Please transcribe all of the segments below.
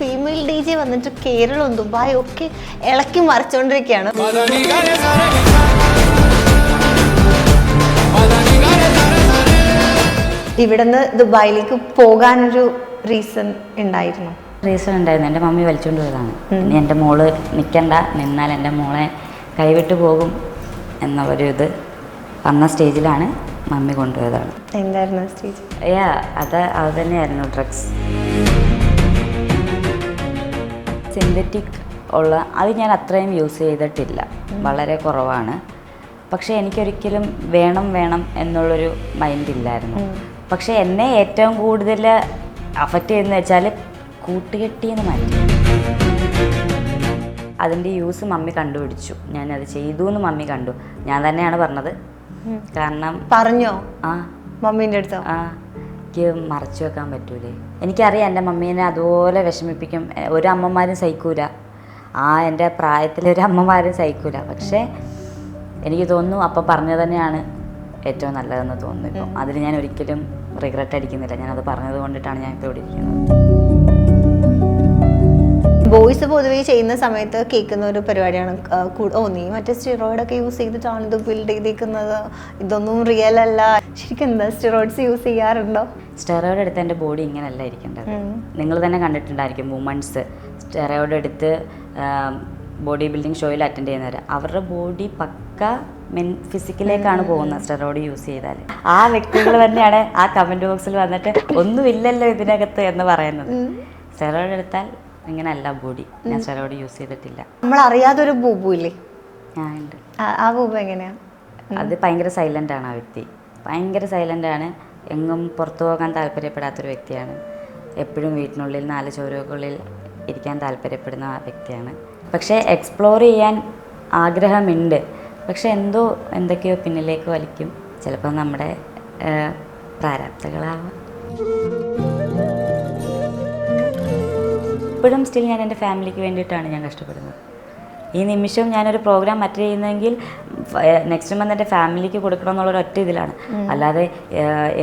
Female D J വന്നിട്ട് കേരളവും ദുബായും ഒക്കെ ഇളക്കി മറിച്ചുകൊണ്ടിരിക്കുകയാണ്. ഇവിടുന്ന് ദുബായിലേക്ക് പോകാനൊരു റീസൺ ഉണ്ടായിരുന്നു? എൻ്റെ മമ്മി വലിച്ചുകൊണ്ട് പോയതാണ്. ഇനി എൻ്റെ മോള് നിൽക്കണ്ട, നിന്നാൽ എൻ്റെ മോളെ കൈവിട്ട് പോകും എന്നൊരു ഇത് വന്ന സ്റ്റേജിലാണ് മമ്മി കൊണ്ടുപോയതാണ്. എന്തായിരുന്നു സ്റ്റേജ്? അത് തന്നെയായിരുന്നു ഡ്രഗ്സ്. സിന്തറ്റിക് ഉള്ള അത് ഞാൻ അത്രയും യൂസ് ചെയ്തിട്ടില്ല, വളരെ കുറവാണ്. പക്ഷേ എനിക്കൊരിക്കലും വേണം എന്നുള്ളൊരു മൈൻഡില്ലായിരുന്നു. പക്ഷേ എന്നെ ഏറ്റവും കൂടുതൽ അഫക്റ്റ് ചെയ്യുന്നത് വെച്ചാൽ കൂട്ടുകെട്ടിയെന്ന് മാറ്റി. അതിൻ്റെ യൂസ് മമ്മി കണ്ടുപിടിച്ചു, ഞാനത് ചെയ്തു എന്ന് മമ്മി കണ്ടു. ഞാൻ തന്നെയാണ് പറഞ്ഞത്. കാരണം പറഞ്ഞോ മമ്മീൻ്റെ അടുത്ത്? എനിക്ക് മറച്ചു വെക്കാൻ പറ്റൂലേ. എനിക്കറിയാം എൻ്റെ മമ്മീനെ അതുപോലെ വിഷമിപ്പിക്കും. ഒരു അമ്മമാരും സഹിക്കൂല, എൻ്റെ പ്രായത്തിൽ ഒരു അമ്മമാരും സഹിക്കൂല. പക്ഷേ എനിക്ക് തോന്നുന്നു അപ്പം പറഞ്ഞത് തന്നെയാണ് ഏറ്റവും നല്ലതെന്ന് തോന്നുന്നു. ഇപ്പം അതിൽ ഞാൻ ഒരിക്കലും റിഗ്രറ്റ് അടിക്കുന്നില്ല. ഞാനത് പറഞ്ഞത് കൊണ്ടിട്ടാണ് ഞാൻ ഇപ്പോൾ ഇവിടെ ഇരിക്കുന്നത്. ബോയ്സ് പൊതുവെ ചെയ്യുന്ന സമയത്ത് കേൾക്കുന്ന ഒരു പരിപാടിയാണ്, നീ മറ്റേ സ്റ്റിറോയിഡൊക്കെ യൂസ് ചെയ്തിട്ടാണ് ഇത് ബിൽഡ് ചെയ്തേക്കുന്നത്, ഇതൊന്നും റിയൽ അല്ല. ശരിക്കും എന്താ സ്റ്റിറോയിഡ്സ് യൂസ് ചെയ്യാറുണ്ടോ? സ്റ്റെറോയിഡ് എടുത്ത് എൻ്റെ ബോഡി ഇങ്ങനെയല്ല ഇരിക്കേണ്ടത്. നിങ്ങൾ തന്നെ കണ്ടിട്ടുണ്ടായിരിക്കും വുമൺസ് സ്റ്റെറോയിഡ് എടുത്ത് ബോഡി ബിൽഡിംഗ് ഷോയിൽ അറ്റൻഡ് ചെയ്യുന്നവർ. അവരുടെ ബോഡി പക്ക ഫിസിക്കലിലേക്കാണ് പോകുന്നത് സ്റ്റെറോയിഡ് യൂസ് ചെയ്താൽ. ആ വ്യക്തികൾ തന്നെയാണ് ആ കമൻറ്റ് ബോക്സിൽ വന്നിട്ട് ഒന്നുമില്ലല്ലോ ഇതിനകത്ത് എന്ന് പറയുന്നത്. സ്റ്റെറോയിഡ് എടുത്താൽ ഇങ്ങനെയല്ല ബോഡി. ഞാൻ സ്റ്റെറോയിഡ് യൂസ് ചെയ്തിട്ടില്ല. നമ്മൾ അറിയാതൊരു ബൂബു ഇല്ലേ? ഉണ്ട്. ആ ബൂബു എങ്ങനെയാ? അത് ഭയങ്കര സൈലൻ്റ് ആണ്. ആ വ്യക്തി ഭയങ്കര സൈലൻ്റ് ആണ്. എങ്ങും പുറത്തു പോകാൻ താല്പര്യപ്പെടാത്തൊരു വ്യക്തിയാണ്. എപ്പോഴും വീട്ടിനുള്ളിൽ 4 ചുവരുകൾക്കുള്ളിൽ ഇരിക്കാൻ താല്പര്യപ്പെടുന്ന വ്യക്തിയാണ്. പക്ഷേ എക്സ്പ്ലോർ ചെയ്യാൻ ആഗ്രഹമുണ്ട്. പക്ഷെ എന്തൊക്കെയോ പിന്നിലേക്ക് വലിക്കും. ചിലപ്പോൾ നമ്മുടെ പ്രാരാബ്ധങ്ങളാവാം. ഇപ്പോഴും സ്റ്റിൽ ഞാൻ എൻ്റെ ഫാമിലിക്ക് വേണ്ടിയിട്ടാണ് ഞാൻ കഷ്ടപ്പെടുന്നത്. ഈ നിമിഷം ഞാനൊരു പ്രോഗ്രാം അറ്റൻഡ് ചെയ്യുന്നതെങ്കിൽ നെക്സ്റ്റ് മന്ത് എൻ്റെ ഫാമിലിക്ക് കൊടുക്കണം എന്നുള്ളൊരു ഒറ്റ ഇതിലാണ്. അല്ലാതെ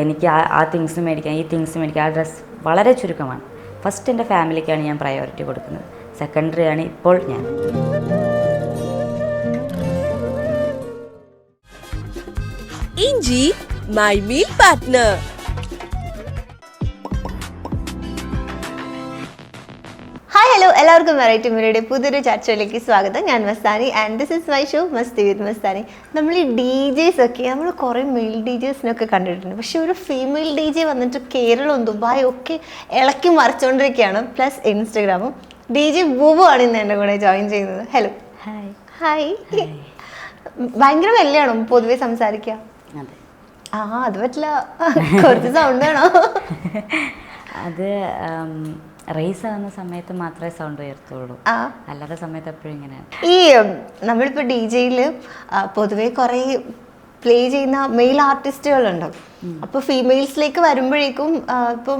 എനിക്ക് ആ തിങ്സ് മേടിക്കാം, ഈ തിങ്സ് മേടിക്കാം, ആ ഡ്രസ്സ് വളരെ ചുരുക്കമാണ്. ഫസ്റ്റ് എൻ്റെ ഫാമിലിക്കാണ് ഞാൻ പ്രയോറിറ്റി കൊടുക്കുന്നത്. സെക്കൻഡറി ആണ് ഇപ്പോൾ ഞാൻ. ഇഞ്ചി my meal partner. Hi hello, എല്ലാവർക്കും വെറൈറ്റി മീഡിയയുടെ പുതിയൊരു ചർച്ചയിലേക്ക് സ്വാഗതം. ഞാൻ Mastani and this is my show Masti with Mastani. നമ്മൾ ഈ ഡി ജെസ് ഒക്കെ നമ്മൾ കുറേ മെയിൽ ഡി ജെസിനൊക്കെ കണ്ടിട്ടുണ്ട്. പക്ഷെ ഒരു ഫീമെയിൽ ഡി ജെ വന്നിട്ട് കേരളവും ദുബായും ഒക്കെ ഇളക്കി മറിച്ചുകൊണ്ടിരിക്കുകയാണ്. പ്ലസ് ഇൻസ്റ്റഗ്രാമും. ഡി ജെ ബൂബു ആണ് ഇന്ന് എൻ്റെ കൂടെ ജോയിൻ ചെയ്യുന്നത്. ഹലോ. ഹായ്. ഭയങ്കര വെല്ലയാണോ പൊതുവെ സംസാരിക്കുക? അത് പറ്റില്ല, കുറച്ച് സൗണ്ട് വേണോ? അത് റേസ് ആകുന്ന സമയത്ത് മാത്രമേ സൗണ്ട് ഉയർത്തുള്ളൂ, അല്ലാത്ത സമയത്ത് എപ്പോഴും ഇങ്ങനെയാണ്. ഈ നമ്മളിപ്പോൾ ഡി ജെയിൽ പൊതുവെ കുറേ പ്ലേ ചെയ്യുന്ന മെയിൽ ആർട്ടിസ്റ്റുകളുണ്ടാവും. അപ്പോൾ ഫീമെയിൽസിലേക്ക് വരുമ്പോഴേക്കും ഇപ്പം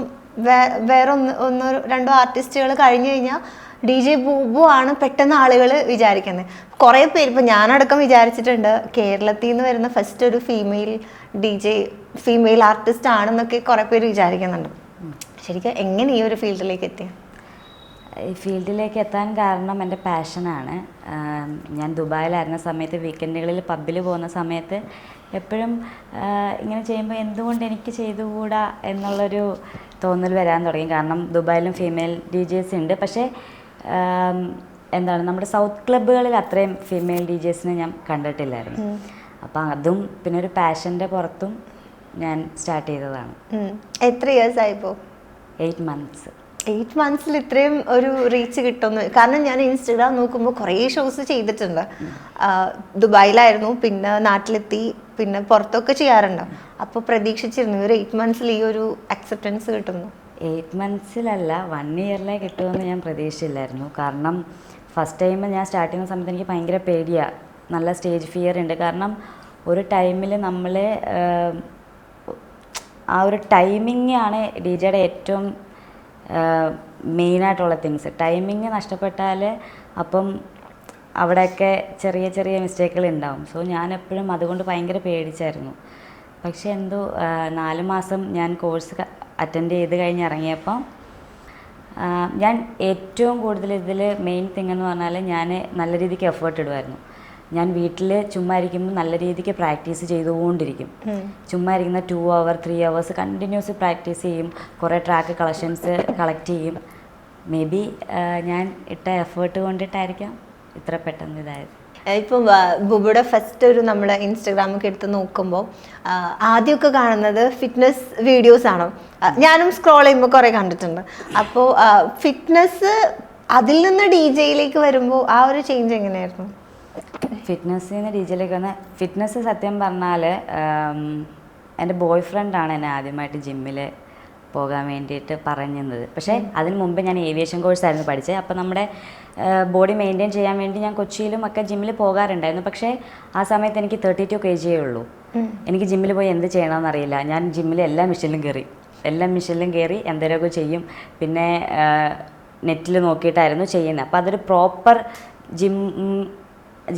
വേറെ ഒന്നോ രണ്ടോ ആർട്ടിസ്റ്റുകൾ കഴിഞ്ഞു കഴിഞ്ഞാൽ ഡി ജെ ബൂബു ആണ് പെട്ടെന്ന് ആളുകൾ വിചാരിക്കുന്നത്. കുറേ പേര്, ഇപ്പം ഞാനടക്കം വിചാരിച്ചിട്ടുണ്ട് കേരളത്തിൽ നിന്ന് വരുന്ന ഫസ്റ്റ് ഒരു female D J female artist ആണെന്നൊക്കെ കുറേ പേര് വിചാരിക്കുന്നുണ്ട്. ശരിക്കും എങ്ങനെ ഈ ഒരു ഫീൽഡിലേക്ക് എത്തിയ? ഈ ഫീൽഡിലേക്ക് എത്താൻ കാരണം എൻ്റെ പാഷനാണ്. ഞാൻ ദുബായിലായിരുന്ന സമയത്ത് വീക്കെൻഡുകളിൽ പബ്ബിൽ പോകുന്ന സമയത്ത് എപ്പോഴും ഇങ്ങനെ ചെയ്യുമ്പോൾ എന്തുകൊണ്ട് എനിക്ക് ചെയ്തുകൂടാ എന്നുള്ളൊരു തോന്നൽ വരാൻ തുടങ്ങി. കാരണം ദുബായിലും ഫീമെയിൽ ഡി ജെസ് ഉണ്ട്. പക്ഷേ നമ്മുടെ സൗത്ത് ക്ലബ്ബുകളിൽ അത്രയും ഫീമെയിൽ ഡി ജെസിനെ ഞാൻ കണ്ടിട്ടില്ലായിരുന്നു. അപ്പം അതും പിന്നെ ഒരു പാഷൻ്റെ പുറത്തും ഞാൻ സ്റ്റാർട്ട് ചെയ്തതാണ്. എത്ര ഇയേഴ്സ് ആയിപ്പോൾ? 8 months. 8 monthsൽ ഇത്രയും ഒരു റീച്ച് കിട്ടുന്നു? കാരണം ഞാൻ ഇൻസ്റ്റഗ്രാം നോക്കുമ്പോൾ കുറേ ഷോസ് ചെയ്തിട്ടുണ്ട്. ദുബായിലായിരുന്നു, പിന്നെ നാട്ടിലെത്തി, പിന്നെ പുറത്തൊക്കെ ചെയ്യാറുണ്ട്. അപ്പോൾ പ്രതീക്ഷിച്ചിരുന്നു ഒരു 8 monthsൽ ഈ ഒരു അക്സെപ്റ്റൻസ് കിട്ടുന്നു? 8 monthsലല്ല, 1 yearലേ കിട്ടുമെന്ന് ഞാൻ പ്രതീക്ഷിച്ചില്ലായിരുന്നു. കാരണം ഫസ്റ്റ് ടൈം ഞാൻ സ്റ്റാർട്ട് ചെയ്യുന്ന സമയത്ത് എനിക്ക് ഭയങ്കര പേടിയാണ്, നല്ല സ്റ്റേജ് ഫിയർ ഉണ്ട്. കാരണം ഒരു ടൈമിൽ നമ്മൾ ആ ഒരു ടൈമിംഗ് ആണ് ഡി ജെയുടെ ഏറ്റവും മെയിനായിട്ടുള്ള തിങ്സ്. ടൈമിങ് നഷ്ടപ്പെട്ടാൽ അപ്പം അവിടെയൊക്കെ ചെറിയ ചെറിയ മിസ്റ്റേക്കുകൾ ഉണ്ടാവും. സോ ഞാൻ എപ്പോഴും അതുകൊണ്ട് ഭയങ്കര പേടിച്ചായിരുന്നു. പക്ഷേ 4 മാസം ഞാൻ കോഴ്സ് അറ്റൻഡ് ചെയ്ത് കഴിഞ്ഞ് ഇറങ്ങിയപ്പം ഞാൻ ഏറ്റവും കൂടുതൽ ഇതിൽ മെയിൻ തിങ് എന്ന് പറഞ്ഞാൽ ഞാൻ നല്ല രീതിക്ക് എഫേർട്ട് ഇടുമായിരുന്നു. ഞാൻ വീട്ടിൽ ചുമ്മാ ഇരിക്കുമ്പോൾ നല്ല രീതിക്ക് പ്രാക്ടീസ് ചെയ്തുകൊണ്ടിരിക്കും. ചുമ്മാ ഇരിക്കുന്ന 2 hour 3 hours കണ്ടിന്യൂസ് പ്രാക്ടീസ് ചെയ്യും. കുറേ ട്രാക്ക് കളക്ഷൻസ് കളക്ട് ചെയ്യും. മേ ബി ഞാൻ ഇട്ട എഫേർട്ട് കൊണ്ടിട്ടായിരിക്കാം ഇത്ര പെട്ടെന്ന് ഇതായത്. ഇപ്പം ബുബുടെ ഫസ്റ്റ് ഒരു നമ്മൾ ഇൻസ്റ്റഗ്രാമൊക്കെ എടുത്ത് നോക്കുമ്പോൾ ആദ്യമൊക്കെ കാണുന്നത് ഫിറ്റ്നസ് വീഡിയോസ് ആണ്. ഞാനും സ്ക്രോൾ ചെയ്യുമ്പോൾ കുറേ കണ്ടിട്ടുണ്ട്. അപ്പോൾ ഫിറ്റ്നസ് അതിൽ നിന്ന് DJ-യിലേക്ക് വരുമ്പോൾ ആ ഒരു ചേഞ്ച് എങ്ങനെയായിരുന്നു? ഫിറ്റ്നസ്സിൽ നിന്ന് DJ-യിലേക്ക് വന്ന ഫിറ്റ്നസ് സത്യം പറഞ്ഞാൽ എൻ്റെ ബോയ് ഫ്രണ്ടാണ് എന്നെ ആദ്യമായിട്ട് ജിമ്മിൽ പോകാൻ വേണ്ടിയിട്ട് പറഞ്ഞത്. പക്ഷേ അതിന് മുമ്പ് ഞാൻ ഏവിയേഷൻ കോഴ്സായിരുന്നു പഠിച്ചത്. അപ്പോൾ നമ്മുടെ ബോഡി മെയിൻറ്റെയിൻ ചെയ്യാൻ വേണ്ടി ഞാൻ കൊച്ചിയിലും ഒക്കെ ജിമ്മിൽ പോകാറുണ്ടായിരുന്നു. പക്ഷേ ആ സമയത്ത് എനിക്ക് 32 kg ഉള്ളൂ. എനിക്ക് ജിമ്മിൽ പോയി എന്ത് ചെയ്യണമെന്ന് അറിയില്ല. ഞാൻ ജിമ്മിൽ എല്ലാ മെഷീനിലും കയറി എന്തെങ്കിലുമൊക്കെ ചെയ്യും. പിന്നെ നെറ്റിൽ നോക്കിയിട്ടായിരുന്നു ചെയ്യുന്നത്. അപ്പോൾ അതൊരു പ്രോപ്പർ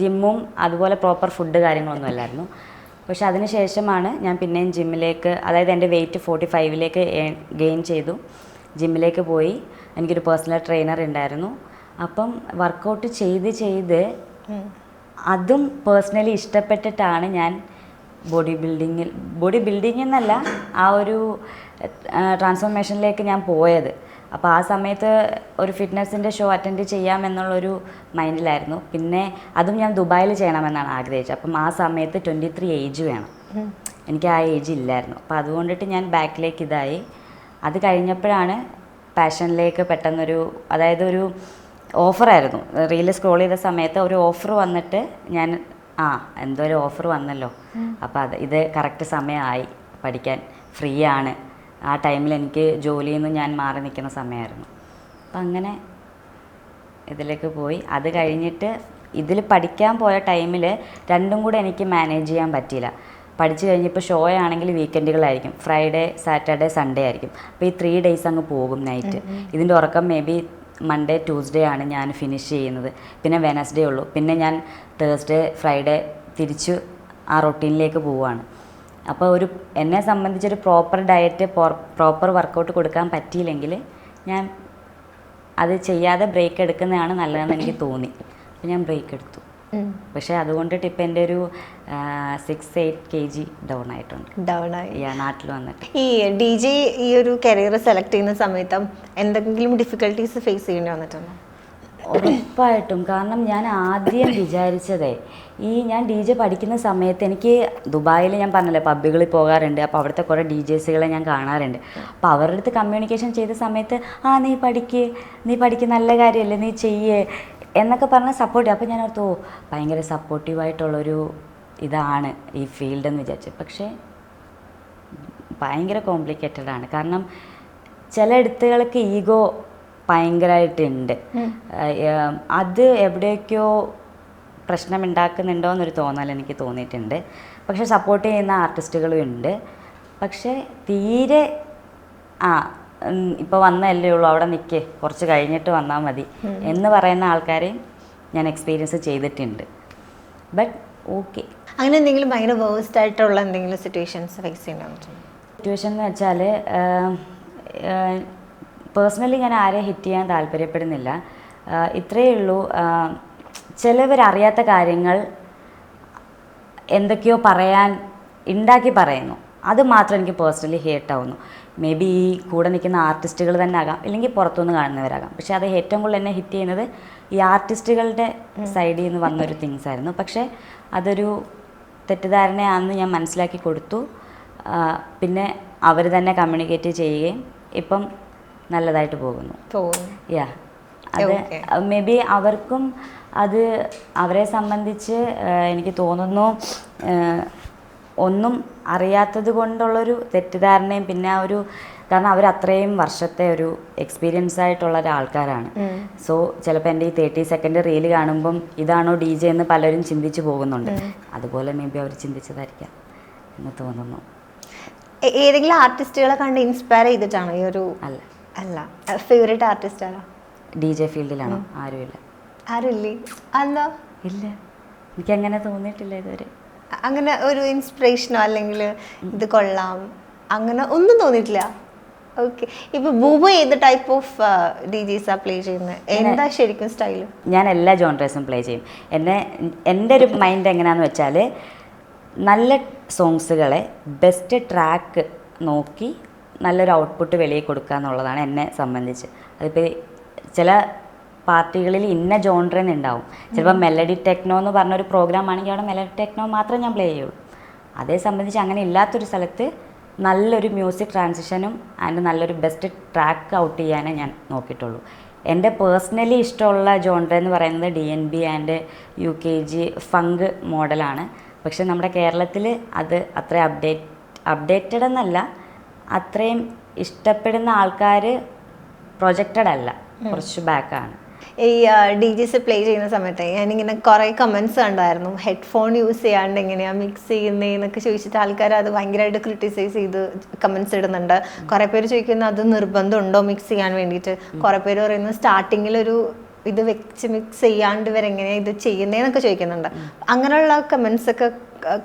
ജിമ്മും അതുപോലെ പ്രോപ്പർ ഫുഡ് കാര്യങ്ങളൊന്നും അല്ലായിരുന്നു. പക്ഷെ അതിന് ശേഷമാണ് ഞാൻ പിന്നെയും ജിമ്മിലേക്ക്, അതായത് എൻ്റെ വെയിറ്റ് 45ലേക്ക് ഗെയിൻ ചെയ്തു. ജിമ്മിലേക്ക് പോയി. എനിക്കൊരു പേഴ്സണൽ ട്രെയിനർ ഉണ്ടായിരുന്നു. അപ്പം വർക്കൗട്ട് ചെയ്ത് അതും പേഴ്സണലി ഇഷ്ടപ്പെട്ടിട്ടാണ് ഞാൻ ബോഡി ബിൽഡിങ് എന്നല്ല, ആ ഒരു ട്രാൻസ്ഫോർമേഷനിലേക്ക് ഞാൻ പോയത്. അപ്പോൾ ആ സമയത്ത് ഒരു ഫിറ്റ്നസിൻ്റെ ഷോ അറ്റൻഡ് ചെയ്യാമെന്നുള്ളൊരു മൈൻഡിലായിരുന്നു. പിന്നെ അതും ഞാൻ ദുബായിൽ ചെയ്യണമെന്നാണ് ആഗ്രഹിച്ചത്. അപ്പം ആ സമയത്ത് 23 ഏജ് വേണം. എനിക്ക് ആ ഏജ് ഇല്ലായിരുന്നു. അപ്പോൾ അതുകൊണ്ടിട്ട് ഞാൻ ബാക്കിലേക്ക് ഇതായി. അത് കഴിഞ്ഞപ്പോഴാണ് പാഷനിലേക്ക് പെട്ടെന്നൊരു, അതായത് ഒരു ഓഫറായിരുന്നു. റീല് സ്ക്രോൾ ചെയ്ത സമയത്ത് ഒരു ഓഫർ വന്നിട്ട് ഞാൻ എന്തോ ഒരു ഓഫർ വന്നല്ലോ, അപ്പോൾ ഇത് കറക്റ്റ് സമയമായി പഠിക്കാൻ, ഫ്രീ ആണ്. ആ ടൈമിൽ എനിക്ക് ജോലിയിൽ നിന്ന് ഞാൻ മാറി നിൽക്കുന്ന സമയമായിരുന്നു. അപ്പം അങ്ങനെ ഇതിലേക്ക് പോയി. അത് കഴിഞ്ഞിട്ട് ഇതിൽ പഠിക്കാൻ പോയ ടൈമിൽ രണ്ടും കൂടെ എനിക്ക് മാനേജ് ചെയ്യാൻ പറ്റിയില്ല. പഠിച്ചു കഴിഞ്ഞപ്പോൾ ഷോ ആണെങ്കിൽ വീക്കെൻഡുകളായിരിക്കും, ഫ്രൈഡേ സാറ്റർഡേ സൺഡേ ആയിരിക്കും. അപ്പോൾ ഈ 3 days അങ്ങ് പോകും നൈറ്റ്. ഇതിൻ്റെ ഉറക്കം മേ ബി മൺഡേ ട്യൂസ്ഡേ ആണ് ഞാൻ ഫിനിഷ് ചെയ്യുന്നത്. പിന്നെ വെനസ്ഡേ ഉള്ളൂ. പിന്നെ ഞാൻ തേഴ്സ്ഡേ ഫ്രൈഡേ തിരിച്ച് ആ റൊട്ടീനിലേക്ക് പോവുകയാണ്. അപ്പോൾ എന്നെ സംബന്ധിച്ചൊരു പ്രോപ്പർ ഡയറ്റ്, പ്രോപ്പർ വർക്കൗട്ട് കൊടുക്കാൻ പറ്റിയില്ലെങ്കിൽ ഞാൻ അത് ചെയ്യാതെ ബ്രേക്ക് എടുക്കുന്നതാണ് നല്ലതെന്ന് എനിക്ക് തോന്നി. അപ്പോൾ ഞാൻ ബ്രേക്ക് എടുത്തു. പക്ഷേ അതുകൊണ്ടിട്ട് ഇപ്പം എൻ്റെ ഒരു 6-8 kg ഡൗൺ ആയിട്ടുണ്ട്. നാട്ടിൽ വന്നിട്ട്. ഈ DJ ഈ ഒരു കരിയർ സെലക്ട് ചെയ്യുന്ന സമയത്ത് എന്തെങ്കിലും ഡിഫിക്കൽട്ടീസ് ഫേസ് ചെയ്യേണ്ടി വന്നിട്ടുണ്ടോ? ഉറപ്പായിട്ടും. കാരണം ഞാൻ ആദ്യം വിചാരിച്ചതേ, ഞാൻ DJ പഠിക്കുന്ന സമയത്ത് എനിക്ക് ദുബായിൽ ഞാൻ പറഞ്ഞല്ലോ പബ്ബുകളിൽ പോകാറുണ്ട്. അപ്പോൾ അവിടുത്തെ കുറേ DJs-കളെ ഞാൻ കാണാറുണ്ട്. അപ്പോൾ അവരുടെ അടുത്ത് കമ്മ്യൂണിക്കേഷൻ ചെയ്ത സമയത്ത് നീ പഠിക്ക് നല്ല കാര്യമല്ലേ, നീ ചെയ്യേ എന്നൊക്കെ പറഞ്ഞ് സപ്പോർട്ട് ചെയ്യും. അപ്പോൾ ഞാൻ ഓർത്തു ഭയങ്കര സപ്പോർട്ടീവായിട്ടുള്ളൊരു ഇതാണ് ഈ ഫീൽഡ് എന്ന് വിചാരിച്ചു. പക്ഷേ ഭയങ്കര കോംപ്ലിക്കേറ്റഡാണ്. കാരണം ചില ഇടത്തുകൾക്ക് ഈഗോ ഭയങ്കരമായിട്ടുണ്ട്. അത് എവിടെയൊക്കെയോ പ്രശ്നമുണ്ടാക്കുന്നുണ്ടോ എന്നൊരു തോന്നൽ എനിക്ക് തോന്നിയിട്ടുണ്ട്. പക്ഷേ സപ്പോർട്ട് ചെയ്യുന്ന ആർട്ടിസ്റ്റുകളും ഉണ്ട്. പക്ഷേ തീരെ ഇപ്പോൾ വന്നല്ലേ ഉള്ളൂ, അവിടെ നിൽക്കേ, കുറച്ച് കഴിഞ്ഞിട്ട് വന്നാൽ മതി എന്ന് പറയുന്ന ആൾക്കാരെയും ഞാൻ എക്സ്പീരിയൻസ് ചെയ്തിട്ടുണ്ട്. But okay. അങ്ങനെ എന്തെങ്കിലും ഭയങ്കര വേഴ്സ്റ്റ് ആയിട്ടുള്ള എന്തെങ്കിലും സിറ്റുവേഷൻസ് ഫേസ് ചെയ്യണമെന്ന്? സിറ്റുവേഷൻ എന്ന് വെച്ചാൽ പേഴ്സണലി ഞാൻ ആരെയും ഹിറ്റ് ചെയ്യാൻ താല്പര്യപ്പെടുന്നില്ല. ഇത്രയേ ഉള്ളൂ. ചിലവരറിയാത്ത കാര്യങ്ങൾ എന്തൊക്കെയോ ഉണ്ടാക്കി പറയുന്നു. അത് മാത്രം എനിക്ക് പേഴ്സണലി ഹേർട്ടാവുന്നു. മേ ബി ഈ കൂടെ നിൽക്കുന്ന ആർട്ടിസ്റ്റുകൾ തന്നെ ആകാം, ഇല്ലെങ്കിൽ പുറത്തുനിന്ന് കാണുന്നവരാകാം. പക്ഷേ അത് ഏറ്റവും കൂടുതൽ എന്നെ ഹിറ്റ് ചെയ്യുന്നത് ഈ ആർട്ടിസ്റ്റുകളുടെ സൈഡിൽ നിന്ന് വന്നൊരു തിങ്സ് ആയിരുന്നു. പക്ഷേ അതൊരു തെറ്റിദ്ധാരണയാണെന്ന് ഞാൻ മനസ്സിലാക്കി കൊടുത്തു. പിന്നെ അവർ തന്നെ കമ്മ്യൂണിക്കേറ്റ് ചെയ്യുകയും ഇപ്പം നല്ലതായിട്ട് പോകുന്നു. അത് മേ ബി അവർക്കും അത് അവരെ സംബന്ധിച്ച് എനിക്ക് തോന്നുന്നു ഒന്നും അറിയാത്തത് കൊണ്ടുള്ളൊരു തെറ്റിദ്ധാരണയും, പിന്നെ കാരണം അവർ അത്രയും വർഷത്തെ ഒരു എക്സ്പീരിയൻസ് ആയിട്ടുള്ള ഒരാൾക്കാരാണ്. സോ ചിലപ്പോൾ എൻ്റെ ഈ 30 second റീല് കാണുമ്പം ഇതാണോ DJ എന്ന് പലരും ചിന്തിച്ചു പോകുന്നുണ്ട്. അതുപോലെ മേ ബി അവർ ചിന്തിച്ചതായിരിക്കാം എന്ന് തോന്നുന്നു. ഏതെങ്കിലും ആർട്ടിസ്റ്റുകളെ കണ്ട് ഇൻസ്പയർ ചെയ്തിട്ടാണോ ഈ ഒരു? അല്ല. ഫേവറേറ്റ് ആർട്ടിസ്റ്റ് ആണോ? DJ ഫീൽഡിലാണോ? ആരുമില്ല. ആരുമില്ലേ? അല്ലോ ഇല്ല, എനിക്കങ്ങനെ തോന്നിയിട്ടില്ല ഇതുവരെ. അങ്ങനെ ഒരു ഇൻസ്പിറേഷനോ അല്ലെങ്കിൽ ഇത് കൊള്ളാം അങ്ങനെ ഒന്നും തോന്നിയിട്ടില്ല? ഓക്കെ. ഇപ്പൊ ബൂബു ഏത് ടൈപ്പ് ഓഫ് DJs പ്ലേ ചെയ്യുന്നത്? എന്താ ശരിക്കും സ്റ്റൈല്? ഞാൻ എല്ലാ ജോൺറേഴ്സും പ്ലേ ചെയ്യും. എൻ്റെ ഒരു മൈൻഡ് എങ്ങനെയാണെന്ന് വെച്ചാൽ നല്ല സോങ്സുകളെ ബെസ്റ്റ് ട്രാക്ക് നോക്കി നല്ലൊരു ഔട്ട്പുട്ട് വെളിയിൽ കൊടുക്കുക എന്നുള്ളതാണ് എന്നെ സംബന്ധിച്ച്. അതിപ്പോൾ ചില പാർട്ടികളിൽ ഇന്ന ജോൺറെന്ന് ഉണ്ടാവും. ചിലപ്പോൾ മെലഡി ടെക്നോ എന്ന് പറഞ്ഞൊരു പ്രോഗ്രാം ആണെങ്കിൽ അവിടെ മെലഡി ടെക്നോ മാത്രമേ ഞാൻ പ്ലേ ചെയ്യുള്ളൂ. അതേ സംബന്ധിച്ച് അങ്ങനെ ഇല്ലാത്തൊരു സ്ഥലത്ത് നല്ലൊരു മ്യൂസിക് ട്രാൻസിഷനും ആൻഡ് നല്ലൊരു ബെസ്റ്റ് ട്രാക്ക് ഔട്ട് ചെയ്യാനേ ഞാൻ നോക്കിയിട്ടുള്ളൂ. എൻ്റെ പേഴ്സണലി ഇഷ്ടമുള്ള ജോൺറ എന്ന് പറയുന്നത് DNB ആൻഡ് UKG ഫങ്ക് മോഡലാണ്. പക്ഷെ നമ്മുടെ കേരളത്തിൽ അത് അത്ര അപ്ഡേറ്റഡ് എന്നല്ല, അത്രയും ഇഷ്ടപ്പെടുന്ന ആൾക്കാർ പ്രൊജക്റ്റഡ് അല്ല, കുറച്ച് ബാക്കാണ്. ഈ DJs പ്ലേ ചെയ്യുന്ന സമയത്ത് ഞാനിങ്ങനെ കുറേ കമൻസ് കണ്ടായിരുന്നു, ഹെഡ്ഫോൺ യൂസ് ചെയ്യാണ്ട് എങ്ങനെയാണ് മിക്സ് ചെയ്യുന്നതെന്നൊക്കെ ചോദിച്ചിട്ട് ആൾക്കാർ അത് ഭയങ്കരമായിട്ട് ക്രിട്ടിസൈസ് ചെയ്ത് കമൻസ് ഇടുന്നുണ്ട്. കുറേ പേര് ചോദിക്കുന്നു അത് നിർബന്ധമുണ്ടോ മിക്സ് ചെയ്യാൻ വേണ്ടിയിട്ട്. കുറേ പേര് പറയുന്നു സ്റ്റാർട്ടിങ്ങിലൊരു ഇത് വെച്ച് മിക്സ് ചെയ്യാണ്ട് ഇവരെങ്ങനെയാണ് ഇത് ചെയ്യുന്നതെന്നൊക്കെ ചോദിക്കുന്നുണ്ട്. അങ്ങനെയുള്ള കമൻസ് ഒക്കെ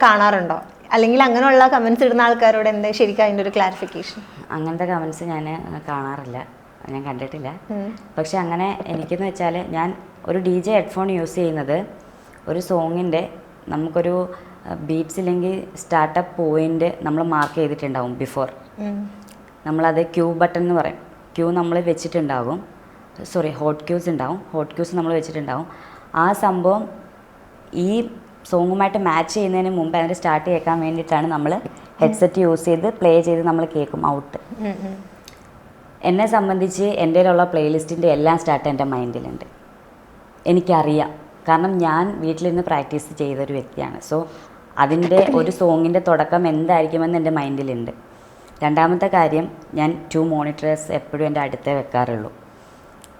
കാണാറുണ്ടോ? അല്ലെങ്കിൽ അങ്ങനെയുള്ള കമൻസ് ഇടുന്ന ആൾക്കാരോട് എന്താ ശരിക്കും അതിൻ്റെ ഒരു ക്ലാരിഫിക്കേഷൻ? അങ്ങനത്തെ കമൻസ് ഞാൻ കാണാറില്ല, ഞാൻ കണ്ടിട്ടില്ല. പക്ഷെ അങ്ങനെ എനിക്കെന്ന് വെച്ചാൽ ഞാൻ ഒരു DJ ഹെഡ്ഫോൺ യൂസ് ചെയ്യുന്നത് ഒരു സോങ്ങിൻ്റെ നമുക്കൊരു ബീറ്റ്സ് ഇല്ലെങ്കിൽ സ്റ്റാർട്ടപ്പ് പോയിൻ്റ് നമ്മൾ മാർക്ക് ചെയ്തിട്ടുണ്ടാവും ബിഫോർ. നമ്മളത് ക്യൂ ബട്ടൺ എന്ന് പറയും. ക്യൂ നമ്മൾ വെച്ചിട്ടുണ്ടാകും, ഹോട്ട് ക്യൂസ് ഉണ്ടാവും. ഹോട്ട് ക്യൂസ് നമ്മൾ വെച്ചിട്ടുണ്ടാവും. ആ സംഭവം ഈ സോങ്ങുമായിട്ട് മാച്ച് ചെയ്യുന്നതിന് മുമ്പ് അതിൻ്റെ സ്റ്റാർട്ട് കേൾക്കാൻ വേണ്ടിയിട്ടാണ് നമ്മൾ ഹെഡ്സെറ്റ് യൂസ് ചെയ്ത് പ്ലേ ചെയ്ത് നമ്മൾ കേൾക്കും ഔട്ട്. എന്നെ സംബന്ധിച്ച് എൻ്റെ കയ്യിലുള്ള പ്ലേലിസ്റ്റിൻ്റെ എല്ലാം സ്റ്റാർട്ട് എൻ്റെ മൈൻഡിലുണ്ട്. എനിക്കറിയാം, കാരണം ഞാൻ വീട്ടിലിരുന്ന് പ്രാക്ടീസ് ചെയ്തൊരു വ്യക്തിയാണ്. സോ അതിൻ്റെ ഒരു സോങ്ങിൻ്റെ തുടക്കം എന്തായിരിക്കുമെന്ന് എൻ്റെ മൈൻഡിലുണ്ട്. രണ്ടാമത്തെ കാര്യം, ഞാൻ 2 മോണിറ്റേഴ്സ് എപ്പോഴും എൻ്റെ അടുത്തേ വെക്കാറുള്ളൂ.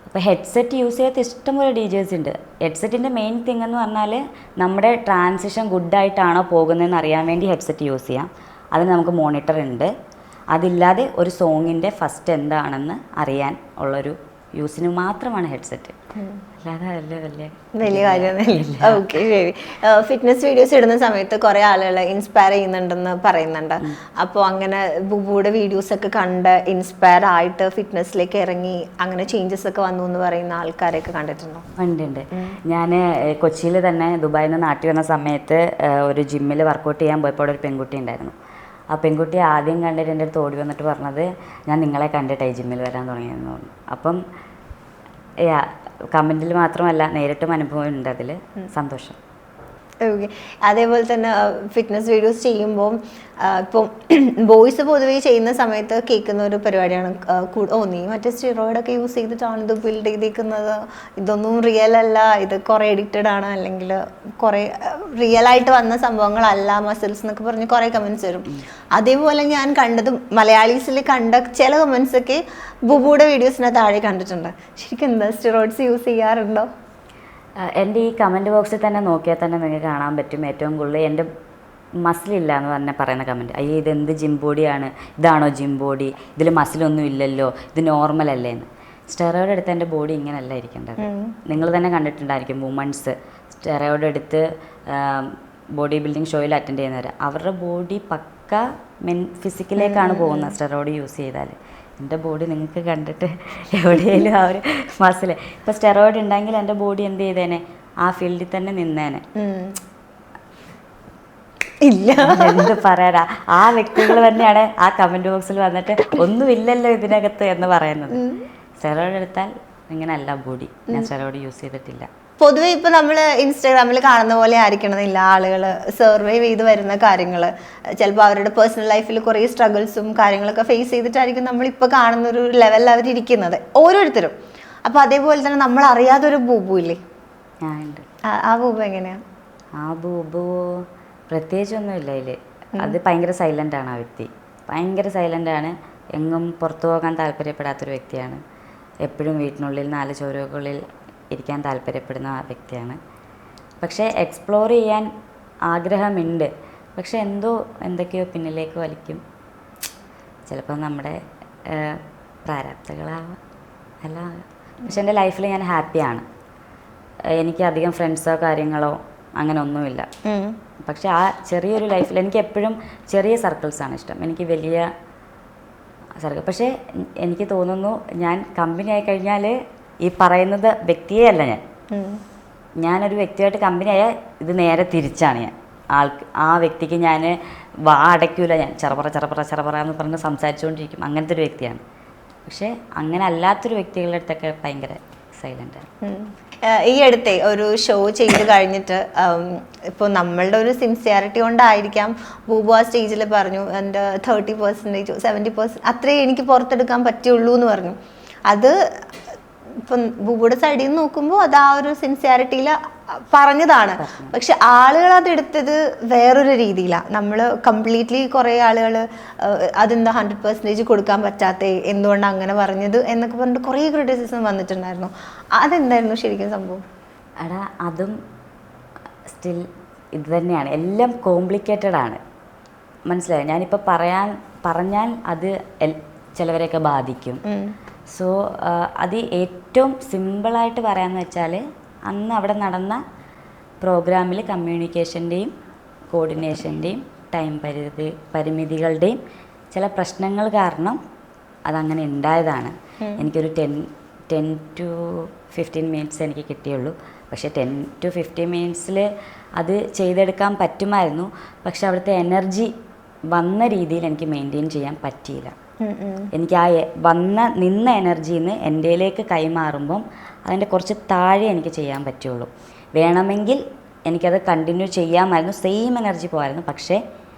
അപ്പോൾ ഹെഡ്സെറ്റ് യൂസ് ചെയ്യാത്ത ഇഷ്ടംപോലെ DJs ഉണ്ട്. ഹെഡ്സെറ്റിൻ്റെ മെയിൻ തിങ് എന്ന് പറഞ്ഞാൽ നമ്മുടെ ട്രാൻസിഷൻ ഗുഡായിട്ടാണോ പോകുന്നതെന്ന് അറിയാൻ വേണ്ടി ഹെഡ്സെറ്റ് യൂസ് ചെയ്യാം. അതിന് നമുക്ക് മോണിറ്റർ ഉണ്ട്. അതില്ലാതെ ഒരു സോങ്ങിൻ്റെ ഫസ്റ്റ് എന്താണെന്ന് അറിയാൻ ഉള്ളൊരു യൂസിന് മാത്രമാണ് ഹെഡ്സെറ്റ്. അല്ലാതെ വലിയ കാര്യമൊന്നുമില്ല. ഓക്കെ, ശരി. ഫിറ്റ്നസ് വീഡിയോസ് ഇടുന്ന സമയത്ത് കുറേ ആളുകൾ ഇൻസ്പയർ ചെയ്യുന്നുണ്ടെന്ന് പറയുന്നുണ്ട്. അപ്പോൾ അങ്ങനെ ബുബുയുടെ വീഡിയോസ് ഒക്കെ കണ്ട് ഇൻസ്പയർ ആയിട്ട് ഫിറ്റ്നസ്സിലേക്ക് ഇറങ്ങി അങ്ങനെ ചേഞ്ചസ് ഒക്കെ വന്നു എന്ന് പറയുന്ന ആൾക്കാരെയൊക്കെ കണ്ടിട്ടുണ്ടോ? ഉണ്ട്. ഞാൻ കൊച്ചിയിൽ തന്നെ ദുബായിൽ നിന്ന് നാട്ടിൽ വന്ന സമയത്ത് ഒരു ജിമ്മിൽ വർക്കൗട്ട് ചെയ്യാൻ പോയപ്പോൾ അവിടെ ഒരു പെൺകുട്ടി ഉണ്ടായിരുന്നു. ആ പെൺകുട്ടി ആദ്യം കണ്ടിട്ട് എൻ്റെ അടുത്ത് ഓടി വന്നിട്ട് പറഞ്ഞത്, ഞാൻ നിങ്ങളെ കണ്ടിട്ടായി ജിമ്മിൽ വരാൻ തുടങ്ങിയെന്ന് പറഞ്ഞു. അപ്പം കമൻറ്റിൽ മാത്രമല്ല നേരിട്ടും അനുഭവം ഉണ്ട്, അതിൽ സന്തോഷം. ഓക്കെ. അതേപോലെ തന്നെ ഫിറ്റ്നസ് വീഡിയോസ് ചെയ്യുമ്പോൾ ഇപ്പം ബോയ്സ് പൊതുവേ ചെയ്യുന്ന സമയത്ത് കേൾക്കുന്ന ഒരു പരിപാടിയാണ്, നീ മറ്റേ സ്റ്റിറോയിഡൊക്കെ യൂസ് ചെയ്തിട്ടാണ് ഇത് ബിൽഡ് ചെയ്തിരിക്കുന്നത്, ഇതൊന്നും റിയൽ അല്ല, ഇത് കുറേ എഡിറ്റഡ് ആണ്, അല്ലെങ്കിൽ കുറേ റിയൽ ആയിട്ട് വന്ന സംഭവങ്ങളല്ല മസിൽസ് എന്നൊക്കെ പറഞ്ഞ് കുറേ കമൻസ് വരും. അതേപോലെ ഞാൻ കണ്ടത് മലയാളീസിൽ കണ്ട ചില കമൻസ് ഒക്കെ ബുബുയുടെ വീഡിയോസിന് താഴെ കണ്ടിട്ടുണ്ട്. ശരിക്കും എന്താ സ്റ്റിറോയിഡ്സ് യൂസ് ചെയ്യാറുണ്ടോ? എൻ്റെ ഈ കമൻറ്റ് ബോക്സിൽ തന്നെ നോക്കിയാൽ തന്നെ നിങ്ങൾക്ക് കാണാൻ പറ്റും, ഏറ്റവും കൂടുതൽ എൻ്റെ മസിലില്ല എന്ന് പറഞ്ഞാൽ പറയുന്ന കമൻറ്റ്, അയ്യോ ഇതെന്ത് ജിം ബോഡിയാണ്, ഇതാണോ ജിം ബോഡി, ഇതിൽ മസിലൊന്നും ഇല്ലല്ലോ, ഇത് നോർമൽ അല്ലേ എന്ന്. സ്റ്റെറോയിഡ് എടുത്ത് എൻ്റെ ബോഡി ഇങ്ങനെയല്ല ഇരിക്കേണ്ടത്. നിങ്ങൾ തന്നെ കണ്ടിട്ടുണ്ടായിരിക്കും വുമൺസ് സ്റ്റെറോയിഡ് എടുത്ത് ബോഡി ബിൽഡിംഗ് ഷോയിൽ അറ്റൻഡ് ചെയ്യുന്നവർ, അവരുടെ ബോഡി പക്ക ഫിസിക്കലിലേക്കാണ് പോകുന്നത് സ്റ്റെറോയിഡ് യൂസ് ചെയ്താൽ. എൻ്റെ ബോഡി നിങ്ങൾക്ക് കണ്ടിട്ട് എവിടെയെങ്കിലും ആ ഒരു മസിൽ, ഇപ്പോൾ സ്റ്റെറോയിഡ് ഉണ്ടെങ്കിൽ എൻ്റെ ബോഡി എന്ത് ചെയ്തേനെ, ആ ഫീൽഡിൽ തന്നെ നിന്നേനെ. ഇല്ല, എന്ത് പറയാനാ, ആ വ്യക്തികൾ തന്നെയാണ് ആ കമൻറ്റ് ബോക്സിൽ വന്നിട്ട് ഒന്നുമില്ലല്ലോ ഇതിനകത്ത് എന്ന് പറയുന്നത്. സ്റ്റെറോയിഡ് എടുത്താൽ ഇങ്ങനെയല്ല ബോഡി, ഞാൻ സ്റ്റെറോയിഡ് യൂസ് ചെയ്തിട്ടില്ല. പൊതുവെ ഇപ്പൊ നമ്മൾ ഇൻസ്റ്റാഗ്രാമിൽ കാണുന്ന പോലെ ആയിരിക്കണമെന്നില്ല. ആളുകൾ സർവൈവ് ചെയ്ത് വരുന്ന കാര്യങ്ങൾ, ചിലപ്പോൾ അവരുടെ പേഴ്സണൽ ലൈഫിൽ കുറേ സ്ട്രഗിൾസും കാര്യങ്ങളൊക്കെ ഫേസ് ചെയ്തിട്ടായിരിക്കും നമ്മളിപ്പോൾ കാണുന്ന ഒരു ലെവലിൽ അവരിയ്ക്കുന്നത് ഓരോരുത്തരും. അപ്പോൾ അതേപോലെ തന്നെ നമ്മൾ അറിയാതൊരു ബൂബു ഇല്ലേ, ആ ബൂബു എങ്ങനെയാ? ആ ബൂബു പ്രത്യേകിച്ചൊന്നുമില്ല അതിൽ. അത് ഭയങ്കര സൈലൻ്റാണ്. ആ വ്യക്തി ഭയങ്കര സൈലൻ്റാണ്. എങ്ങും പുറത്തു പോകാൻ താല്പര്യപ്പെടാത്തൊരു വ്യക്തിയാണ്. എപ്പോഴും വീട്ടിനുള്ളിൽ 4 ചുവരുകൾക്കുള്ളിൽ ഇരിക്കാൻ താല്പര്യപ്പെടുന്ന ആ വ്യക്തിയാണ്. പക്ഷേ എക്സ്പ്ലോർ ചെയ്യാൻ ആഗ്രഹമുണ്ട്, പക്ഷെ എന്തൊക്കെയോ പിന്നിലേക്ക് വലിക്കും. ചിലപ്പോൾ നമ്മുടെ പ്രാരാബ്ധങ്ങളാവാം, അല്ല. പക്ഷെ എൻ്റെ ലൈഫിൽ ഞാൻ ഹാപ്പിയാണ്. എനിക്ക് അധികം ഫ്രണ്ട്സോ കാര്യങ്ങളോ അങ്ങനെ ഒന്നുമില്ല. പക്ഷെ ആ ചെറിയൊരു ലൈഫിൽ എനിക്ക് എപ്പോഴും ചെറിയ സർക്കിൾസാണ് ഇഷ്ടം. എനിക്ക് വലിയ സർഗ. പക്ഷേ എനിക്ക് തോന്നുന്നു ഞാൻ കമ്പനി ആയി കഴിഞ്ഞാൽ ഈ പറയുന്നത് വ്യക്തിയേ അല്ല ഞാനൊരു വ്യക്തിയായിട്ട് കമ്പനി ആയാൽ ഇത് നേരെ തിരിച്ചാണ് ഞാൻ. ആ വ്യക്തിക്ക് ഞാൻ അടയ്ക്കൂല, ഞാൻ ചെറപറ എന്ന് പറഞ്ഞ് സംസാരിച്ചുകൊണ്ടിരിക്കും, അങ്ങനത്തെ ഒരു വ്യക്തിയാണ്. പക്ഷേ അങ്ങനെ അല്ലാത്തൊരു വ്യക്തികളുടെ അടുത്തൊക്കെ ഭയങ്കര സൈലൻ്റാണ്. ഈ അടുത്തേ ഒരു ഷോ ചെയ്ത് കഴിഞ്ഞിട്ട് ഇപ്പോൾ നമ്മളുടെ ഒരു സിൻസിയറിറ്റി കൊണ്ടായിരിക്കാം ബൂബു ആ സ്റ്റേജിൽ പറഞ്ഞു എൻ്റെ 30% 70% അത്രേ എനിക്ക് പുറത്തെടുക്കാൻ പറ്റുള്ളൂ എന്ന് പറഞ്ഞു. അത് ഇപ്പം ബൂബുയുടെ സൈഡിൽ നിന്ന് നോക്കുമ്പോൾ അത് ആ ഒരു സിൻസിയറിറ്റിയിൽ പറഞ്ഞതാണ്. പക്ഷെ ആളുകൾ അതെടുത്തത് വേറൊരു രീതിയിലാണ്. നമ്മൾ കംപ്ലീറ്റ്ലി കുറേ ആളുകൾ അതെന്താ 100% കൊടുക്കാൻ പറ്റാത്ത, എന്തുകൊണ്ടാണ് അങ്ങനെ പറഞ്ഞത് എന്നൊക്കെ പറഞ്ഞിട്ട് കുറേ ക്രിറ്റിസിസം വന്നിട്ടുണ്ടായിരുന്നു. അതെന്തായിരുന്നു ശരിക്കും സംഭവം? എടാ അതും സ്റ്റിൽ ഇത് തന്നെയാണ്, എല്ലാം കോംപ്ലിക്കേറ്റഡ് ആണ്, മനസ്സിലായോ? ഞാനിപ്പോൾ പറഞ്ഞാൽ അത് ചിലവരെയൊക്കെ ബാധിക്കും. സോ അത് ഏറ്റവും സിമ്പിളായിട്ട് പറയാമെന്ന് വെച്ചാൽ അന്ന് അവിടെ നടന്ന പ്രോഗ്രാമിൽ കമ്മ്യൂണിക്കേഷൻ്റെയും കോർഡിനേഷൻ്റെയും ടൈം പരിമിതികളുടെയും ചില പ്രശ്നങ്ങൾ കാരണം അതങ്ങനെ ഉണ്ടായതാണ്. എനിക്കൊരു 10 to 15 മിനിറ്റ്സ് എനിക്ക് കിട്ടിയുള്ളൂ. പക്ഷേ 10 to 15 മിനിറ്റ്സിൽ അത് ചെയ്തെടുക്കാൻ പറ്റുമായിരുന്നു. പക്ഷെ അവിടുത്തെ എനർജി വന്ന രീതിയിൽ എനിക്ക് മെയിൻറ്റെയിൻ ചെയ്യാൻ പറ്റിയില്ല. എനിക്ക് ആ നിന്ന എനർജിയിൽ നിന്ന് എൻ്റെയിലേക്ക് കൈമാറുമ്പം അതിൻ്റെ കുറച്ച് താഴെ എനിക്ക് ചെയ്യാൻ പറ്റുള്ളൂ. വേണമെങ്കിൽ എനിക്കത് കണ്ടിന്യൂ ചെയ്യാമായിരുന്നു, സെയിം എനർജി പോകായിരുന്നു. പക്ഷേ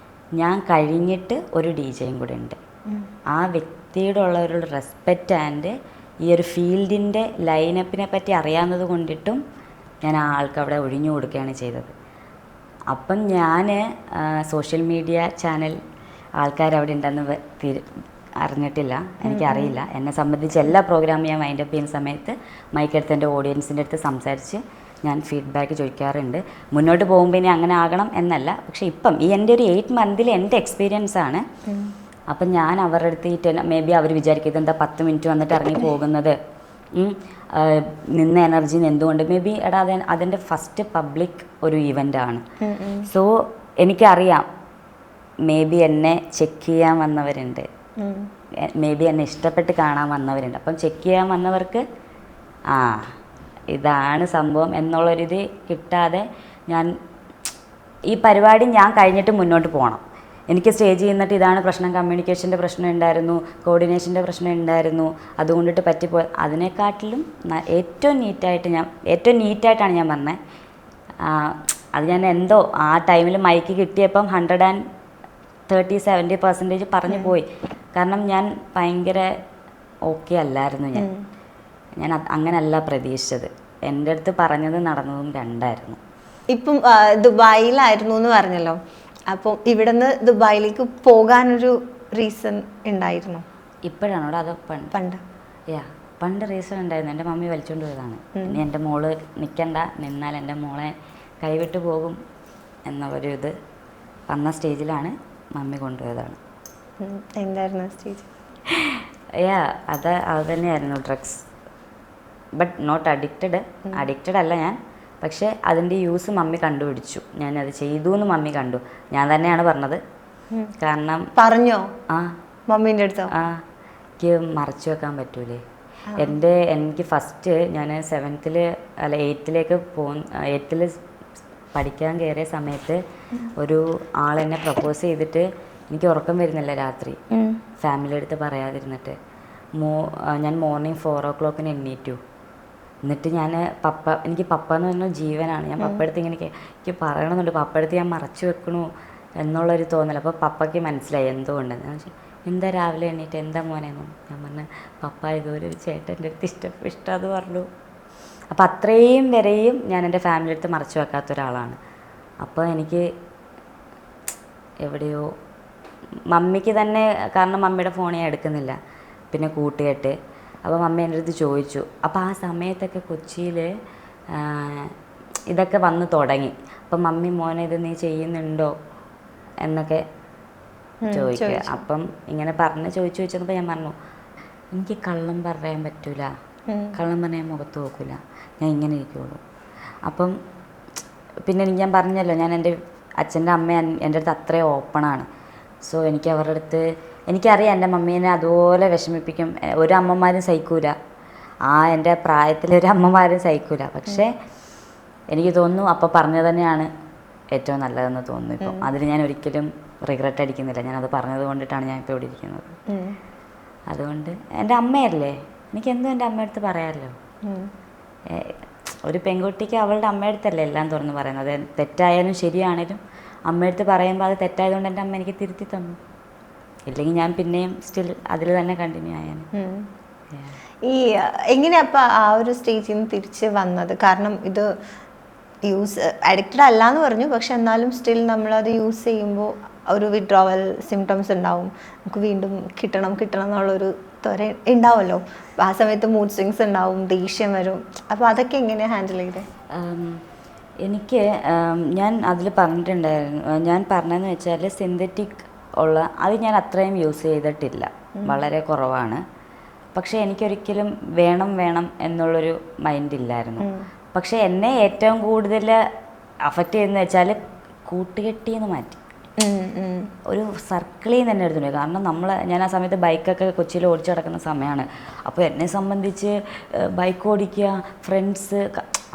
ഞാൻ കഴിഞ്ഞിട്ട് ഒരു DJയും കൂടെ ഉണ്ട്. ആ വ്യക്തിയുടെ ഉള്ള ഒരു റെസ്പെക്റ്റ് ആൻഡ് ഈ ഒരു ഫീൽഡിൻ്റെ ലൈനപ്പിനെ പറ്റി അറിയാവുന്നത് കൊണ്ടിട്ടും ഞാൻ ആ ആൾക്ക് അവിടെ ഒഴിഞ്ഞു കൊടുക്കുകയാണ് ചെയ്തത്. അപ്പം ഞാൻ സോഷ്യൽ മീഡിയ ചാനൽ ആൾക്കാരവിടെ ഉണ്ടെന്ന് അറിഞ്ഞിട്ടില്ല, എനിക്കറിയില്ല. എന്നെ സംബന്ധിച്ച് എല്ലാ പ്രോഗ്രാമും ഞാൻ വൈൻഡപ്പ് ചെയ്യുന്ന സമയത്ത് മൈക്കെടുത്ത് എൻ്റെ ഓഡിയൻസിൻ്റെ അടുത്ത് സംസാരിച്ച് ഞാൻ ഫീഡ്ബാക്ക് ചോദിക്കാറുണ്ട്. മുന്നോട്ട് പോകുമ്പോൾ ഇനി അങ്ങനെ ആകണം എന്നല്ല, പക്ഷേ ഇപ്പം ഈ എൻ്റെ ഒരു 8 മന്തിൽ എൻ്റെ എക്സ്പീരിയൻസ് ആണ്. അപ്പം ഞാൻ അവരുടെ അടുത്ത് മേ ബി അവർ വിചാരിക്കുന്നത് എന്താ 10 മിനിറ്റ് വന്നിട്ട് ഇറങ്ങി പോകുന്നത്, നിന്ന എനർജിന്ന് എന്തുകൊണ്ട്, മേ ബി എടാ അതിൻ്റെ ഫസ്റ്റ് പബ്ലിക് ഒരു ഇവൻ്റാണ്. സോ എനിക്കറിയാം മേ ബി എന്നെ ചെക്ക് ചെയ്യാൻ വന്നവരുണ്ട്, മേ ബി എന്നെ ഇഷ്ടപ്പെട്ട് കാണാൻ വന്നവരുണ്ട്. അപ്പം ചെക്ക് ചെയ്യാൻ വന്നവർക്ക് ഇതാണ് സംഭവം എന്നുള്ളൊരിത് കിട്ടാതെ ഞാൻ ഈ പരിപാടി ഞാൻ കഴിഞ്ഞിട്ട് മുന്നോട്ട് പോകണം. എനിക്ക് സ്റ്റേജിൽ നിന്നിട്ട് ഇതാണ് പ്രശ്നം, കമ്മ്യൂണിക്കേഷൻ്റെ പ്രശ്നം ഉണ്ടായിരുന്നു, കോർഡിനേഷൻ്റെ പ്രശ്നം ഉണ്ടായിരുന്നു, അതുകൊണ്ടിട്ട് പറ്റിപ്പോയി. അതിനെക്കാട്ടിലും ഏറ്റവും നീറ്റായിട്ടാണ് ഞാൻ പറഞ്ഞത്. അത് ഞാൻ എന്തോ ആ ടൈമിൽ മൈക്ക് കിട്ടിയപ്പം 130-70% പറഞ്ഞു പോയി. കാരണം ഞാൻ ഭയങ്കര ഓക്കെ അല്ലായിരുന്നു. ഞാൻ അങ്ങനല്ല പ്രതീക്ഷിച്ചത്. എൻ്റെ അടുത്ത് പറഞ്ഞത് നടന്നതും രണ്ടായിരുന്നു. ഇപ്പം ദുബായിലായിരുന്നു എന്ന് പറഞ്ഞല്ലോ, അപ്പോൾ ഇവിടുന്ന് ദുബായിലേക്ക് പോകാനൊരു റീസൺ ഉണ്ടായിരുന്നു? ഇപ്പോഴാണോ അതോ പണ്ട് റീസൺ ഉണ്ടായിരുന്നു. എൻ്റെ മമ്മി വലിച്ചുകൊണ്ട് പോയതാണ്. ഇനി എൻ്റെ മോള് നിൽക്കണ്ട, നിന്നാൽ എൻ്റെ മോളെ കൈവിട്ട് പോകും എന്നൊരു ഇത് വന്ന സ്റ്റേജിലാണ് മമ്മി കൊണ്ടുപോയതാണ്. എന്തായിരുന്നു സ്റ്റേജ്? അത് തന്നെയായിരുന്നു, ഡ്രഗ്സ്. ബട്ട് നോട്ട് അഡിക്റ്റഡ് അല്ല ഞാൻ. പക്ഷേ അതിൻ്റെ യൂസ് മമ്മി കണ്ടുപിടിച്ചു. ഞാനത് ചെയ്തു എന്ന് മമ്മി കണ്ടു. ഞാൻ തന്നെയാണ് പറഞ്ഞത്. കാരണം പറഞ്ഞോ മമ്മീൻ്റെ അടുത്തോ? എനിക്ക് മറച്ചു വെക്കാൻ പറ്റൂലേ. എനിക്ക് ഫസ്റ്റ് ഞാൻ 8th പഠിക്കാൻ കയറിയ സമയത്ത് ഒരു ആളെന്നെ പ്രപ്പോസ് ചെയ്തിട്ട് എനിക്ക് ഉറക്കം വരുന്നില്ല രാത്രി, ഫാമിലി അടുത്ത് പറയാതിരുന്നിട്ട്. ഞാൻ മോർണിംഗ് 4 o'clock എണ്ണീറ്റു. എന്നിട്ട് എനിക്ക് പപ്പ എന്ന് പറഞ്ഞാൽ ജീവനാണ്. ഞാൻ പപ്പടുത്ത് എനിക്ക് പറയണമെന്നുണ്ട്, പപ്പടുത്ത് ഞാൻ മറച്ചു വെക്കണു എന്നുള്ളൊരു തോന്നൽ. അപ്പോൾ പപ്പയ്ക്ക് മനസ്സിലായി എന്തുകൊണ്ടെന്ന്. ഞാൻ വെച്ചാൽ എന്താ രാവിലെ എണ്ണീറ്റ്, എന്താ മോനെന്നു. ഞാൻ പറഞ്ഞു പപ്പ ഇതുപോലെ ഒരു ചേട്ടൻ്റെ അടുത്ത് ഇഷ്ടമെന്ന് പറഞ്ഞു. അപ്പോൾ അത്രയും വരെയും ഞാൻ എൻ്റെ ഫാമിലി അടുത്ത് മറച്ചു വെക്കാത്ത ഒരാളാണ്. അപ്പോൾ എനിക്ക് എവിടെയോ മമ്മിക്ക് തന്നെ, കാരണം മമ്മിയുടെ ഫോൺ ഞാൻ എടുക്കുന്നില്ല, പിന്നെ കൂട്ടുകെട്ട്. അപ്പോൾ മമ്മി എൻ്റെ അടുത്ത് ചോദിച്ചു. അപ്പോൾ ആ സമയത്തൊക്കെ കൊച്ചിയിൽ ഇതൊക്കെ വന്ന് തുടങ്ങി. അപ്പം മമ്മി മോനെ ഇത് നീ ചെയ്യുന്നുണ്ടോ എന്നൊക്കെ ചോദിക്കുക. അപ്പം ഇങ്ങനെ ചോദിച്ചപ്പോൾ ഞാൻ പറഞ്ഞു എനിക്ക് കള്ളം പറയാൻ പറ്റൂല, കള്ളം പറഞ്ഞാൽ മുഖത്ത് നോക്കില്ല, ഞാൻ ഇങ്ങനെ ഇരിക്കുള്ളൂ. അപ്പം പിന്നെ ഞാൻ പറഞ്ഞല്ലോ, ഞാൻ എൻ്റെ അച്ഛൻ്റെ അമ്മ എൻ്റെ അടുത്ത് അത്രയും ഓപ്പണാണ്. സോ എനിക്ക് അവരുടെ അടുത്ത് എനിക്കറിയാം എൻ്റെ മമ്മീനെ അതുപോലെ വിഷമിപ്പിക്കും. ഒരു അമ്മമാരും സഹിക്കൂല, എൻ്റെ പ്രായത്തിൽ ഒരു അമ്മമാരും സഹിക്കൂല. പക്ഷേ എനിക്ക് തോന്നുന്നു അപ്പോൾ പറഞ്ഞത് തന്നെയാണ് ഏറ്റവും നല്ലതെന്ന് തോന്നുന്നു. ഇപ്പം അതിൽ ഞാൻ ഒരിക്കലും റിഗ്രറ്റ് അടിക്കുന്നില്ല. ഞാനത് പറഞ്ഞത് കൊണ്ടിട്ടാണ് ഞാൻ ഇപ്പോൾ ഇവിടെ ഇരിക്കുന്നത്. അതുകൊണ്ട് എൻ്റെ അമ്മയല്ലേ, എനിക്കെന്തും എൻ്റെ അമ്മയടുത്ത് പറയാമല്ലോ. ഒരു പെൺകുട്ടിക്ക് അവളുടെ അമ്മയടുത്തല്ലേ എല്ലാം തുറന്ന് പറയുന്നത്. തെറ്റായാലും ശരിയാണേലും അമ്മയടുത്ത് പറയുമ്പോൾ അത് തെറ്റായതുകൊണ്ട് എൻ്റെ അമ്മ എനിക്ക് തിരുത്തി തന്നു. ഇല്ലെങ്കിൽ ഞാൻ പിന്നെയും സ്റ്റിൽ അതിൽ തന്നെ കണ്ടിന്യൂ ആയാണ്. ഈ എങ്ങനെയാ അപ്പം ആ ഒരു സ്റ്റേജിൽ നിന്ന് തിരിച്ച് വന്നത്? കാരണം ഇത് അഡിക്റ്റഡ് അല്ല എന്ന് പറഞ്ഞു, പക്ഷെ എന്നാലും സ്റ്റിൽ നമ്മളത് യൂസ് ചെയ്യുമ്പോൾ ഒരു വിഡ്രോവൽ സിംറ്റംസ് ഉണ്ടാവും. നമുക്ക് വീണ്ടും കിട്ടണം എന്നുള്ളൊരു ത്വര ഉണ്ടാവുമല്ലോ. ആ സമയത്ത് മൂഡ് സ്വിങ്സ് ഉണ്ടാവും, ദേഷ്യം വരും. അപ്പോൾ അതൊക്കെ എങ്ങനെയാണ് ഹാൻഡിൽ ചെയ്തത്? എനിക്ക് ഞാൻ അതിൽ പറഞ്ഞിട്ടുണ്ടായിരുന്നു. ഞാൻ പറഞ്ഞതെന്ന് വെച്ചാൽ സിന്തറ്റിക് ഉള്ള അത് ഞാൻ അത്രയും യൂസ് ചെയ്തിട്ടില്ല, വളരെ കുറവാണ്. പക്ഷേ എനിക്കൊരിക്കലും വേണം എന്നുള്ളൊരു മൈൻഡില്ലായിരുന്നു. പക്ഷേ എന്നെ ഏറ്റവും കൂടുതൽ അഫക്റ്റ് ചെയ്യുന്നത് വെച്ചാൽ കൂട്ടുകെട്ടിന്ന് മാറ്റി ഒരു സർക്കിളിൽ നിന്ന് തന്നെ എടുത്തിട്ടുണ്ട്. കാരണം ഞാൻ ആ സമയത്ത് ബൈക്കൊക്കെ കൊച്ചിയിൽ ഓടിച്ചു കിടക്കുന്ന സമയമാണ്. അപ്പോൾ എന്നെ സംബന്ധിച്ച് ബൈക്ക് ഓടിക്കുക, ഫ്രണ്ട്സ്,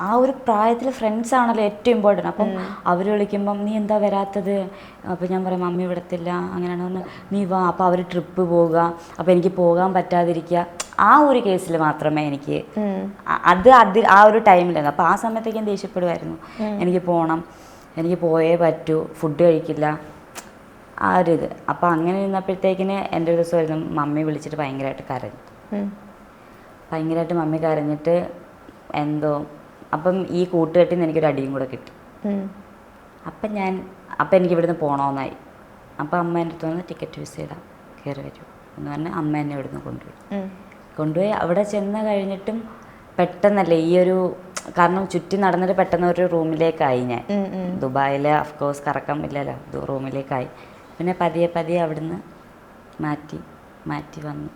ആ ഒരു പ്രായത്തിൽ ഫ്രണ്ട്സാണല്ലോ ഏറ്റവും ഇമ്പോർട്ടൻറ്റ്. അപ്പം അവർ വിളിക്കുമ്പം നീ എന്താ വരാത്തത്? അപ്പോൾ ഞാൻ പറയും മമ്മി വിടത്തില്ല, അങ്ങനെയാണ്. നീ വാ. അപ്പോൾ അവർ ട്രിപ്പ് പോവുക, അപ്പോൾ എനിക്ക് പോകാൻ പറ്റാതിരിക്കുക. ആ ഒരു കേസിൽ മാത്രമേ എനിക്ക് ആ ഒരു ടൈമിലായിരുന്നു. അപ്പോൾ ആ സമയത്തേക്ക് ഞാൻ ദേഷ്യപ്പെടുമായിരുന്നു. എനിക്ക് പോകണം, എനിക്ക് പോയേ പറ്റൂ, ഫുഡ് കഴിക്കില്ല, ആ ഒരു ഇത്. അപ്പോൾ അങ്ങനെ ഇരുന്നപ്പോഴത്തേക്കിന് എൻ്റെ ഒരു ദിവസം വരുന്നു മമ്മി വിളിച്ചിട്ട് ഭയങ്കരമായിട്ട് കരഞ്ഞു. ഭയങ്കരമായിട്ട് മമ്മി കരഞ്ഞിട്ട് എന്തോ അപ്പം ഈ കൂട്ടുകെട്ടിൽ നിന്ന് എനിക്കൊരു അടിയും കൂടെ കിട്ടി. അപ്പം എനിക്ക് ഇവിടുന്ന് പോകണമെന്നായി. അപ്പോൾ അമ്മ എൻ്റെ അടുത്ത് വന്ന് ടിക്കറ്റ് യൂസ് ചെയ്താൽ കയറി വരും എന്ന് പറഞ്ഞാൽ അമ്മ എന്നെ ഇവിടുന്ന് കൊണ്ടുപോയി. അവിടെ ചെന്ന് കഴിഞ്ഞിട്ടും പെട്ടെന്നല്ലേ ഈ ഒരു, കാരണം ചുറ്റി നടന്നിട്ട് പെട്ടെന്ന് ഒരു റൂമിലേക്കായി ഞാൻ. ദുബായിൽ അഫ്കോഴ്സ് കറക്കം ഇല്ലല്ലോ, റൂമിലേക്കായി. പിന്നെ പതിയെ അവിടുന്ന് മാറ്റി വന്നു.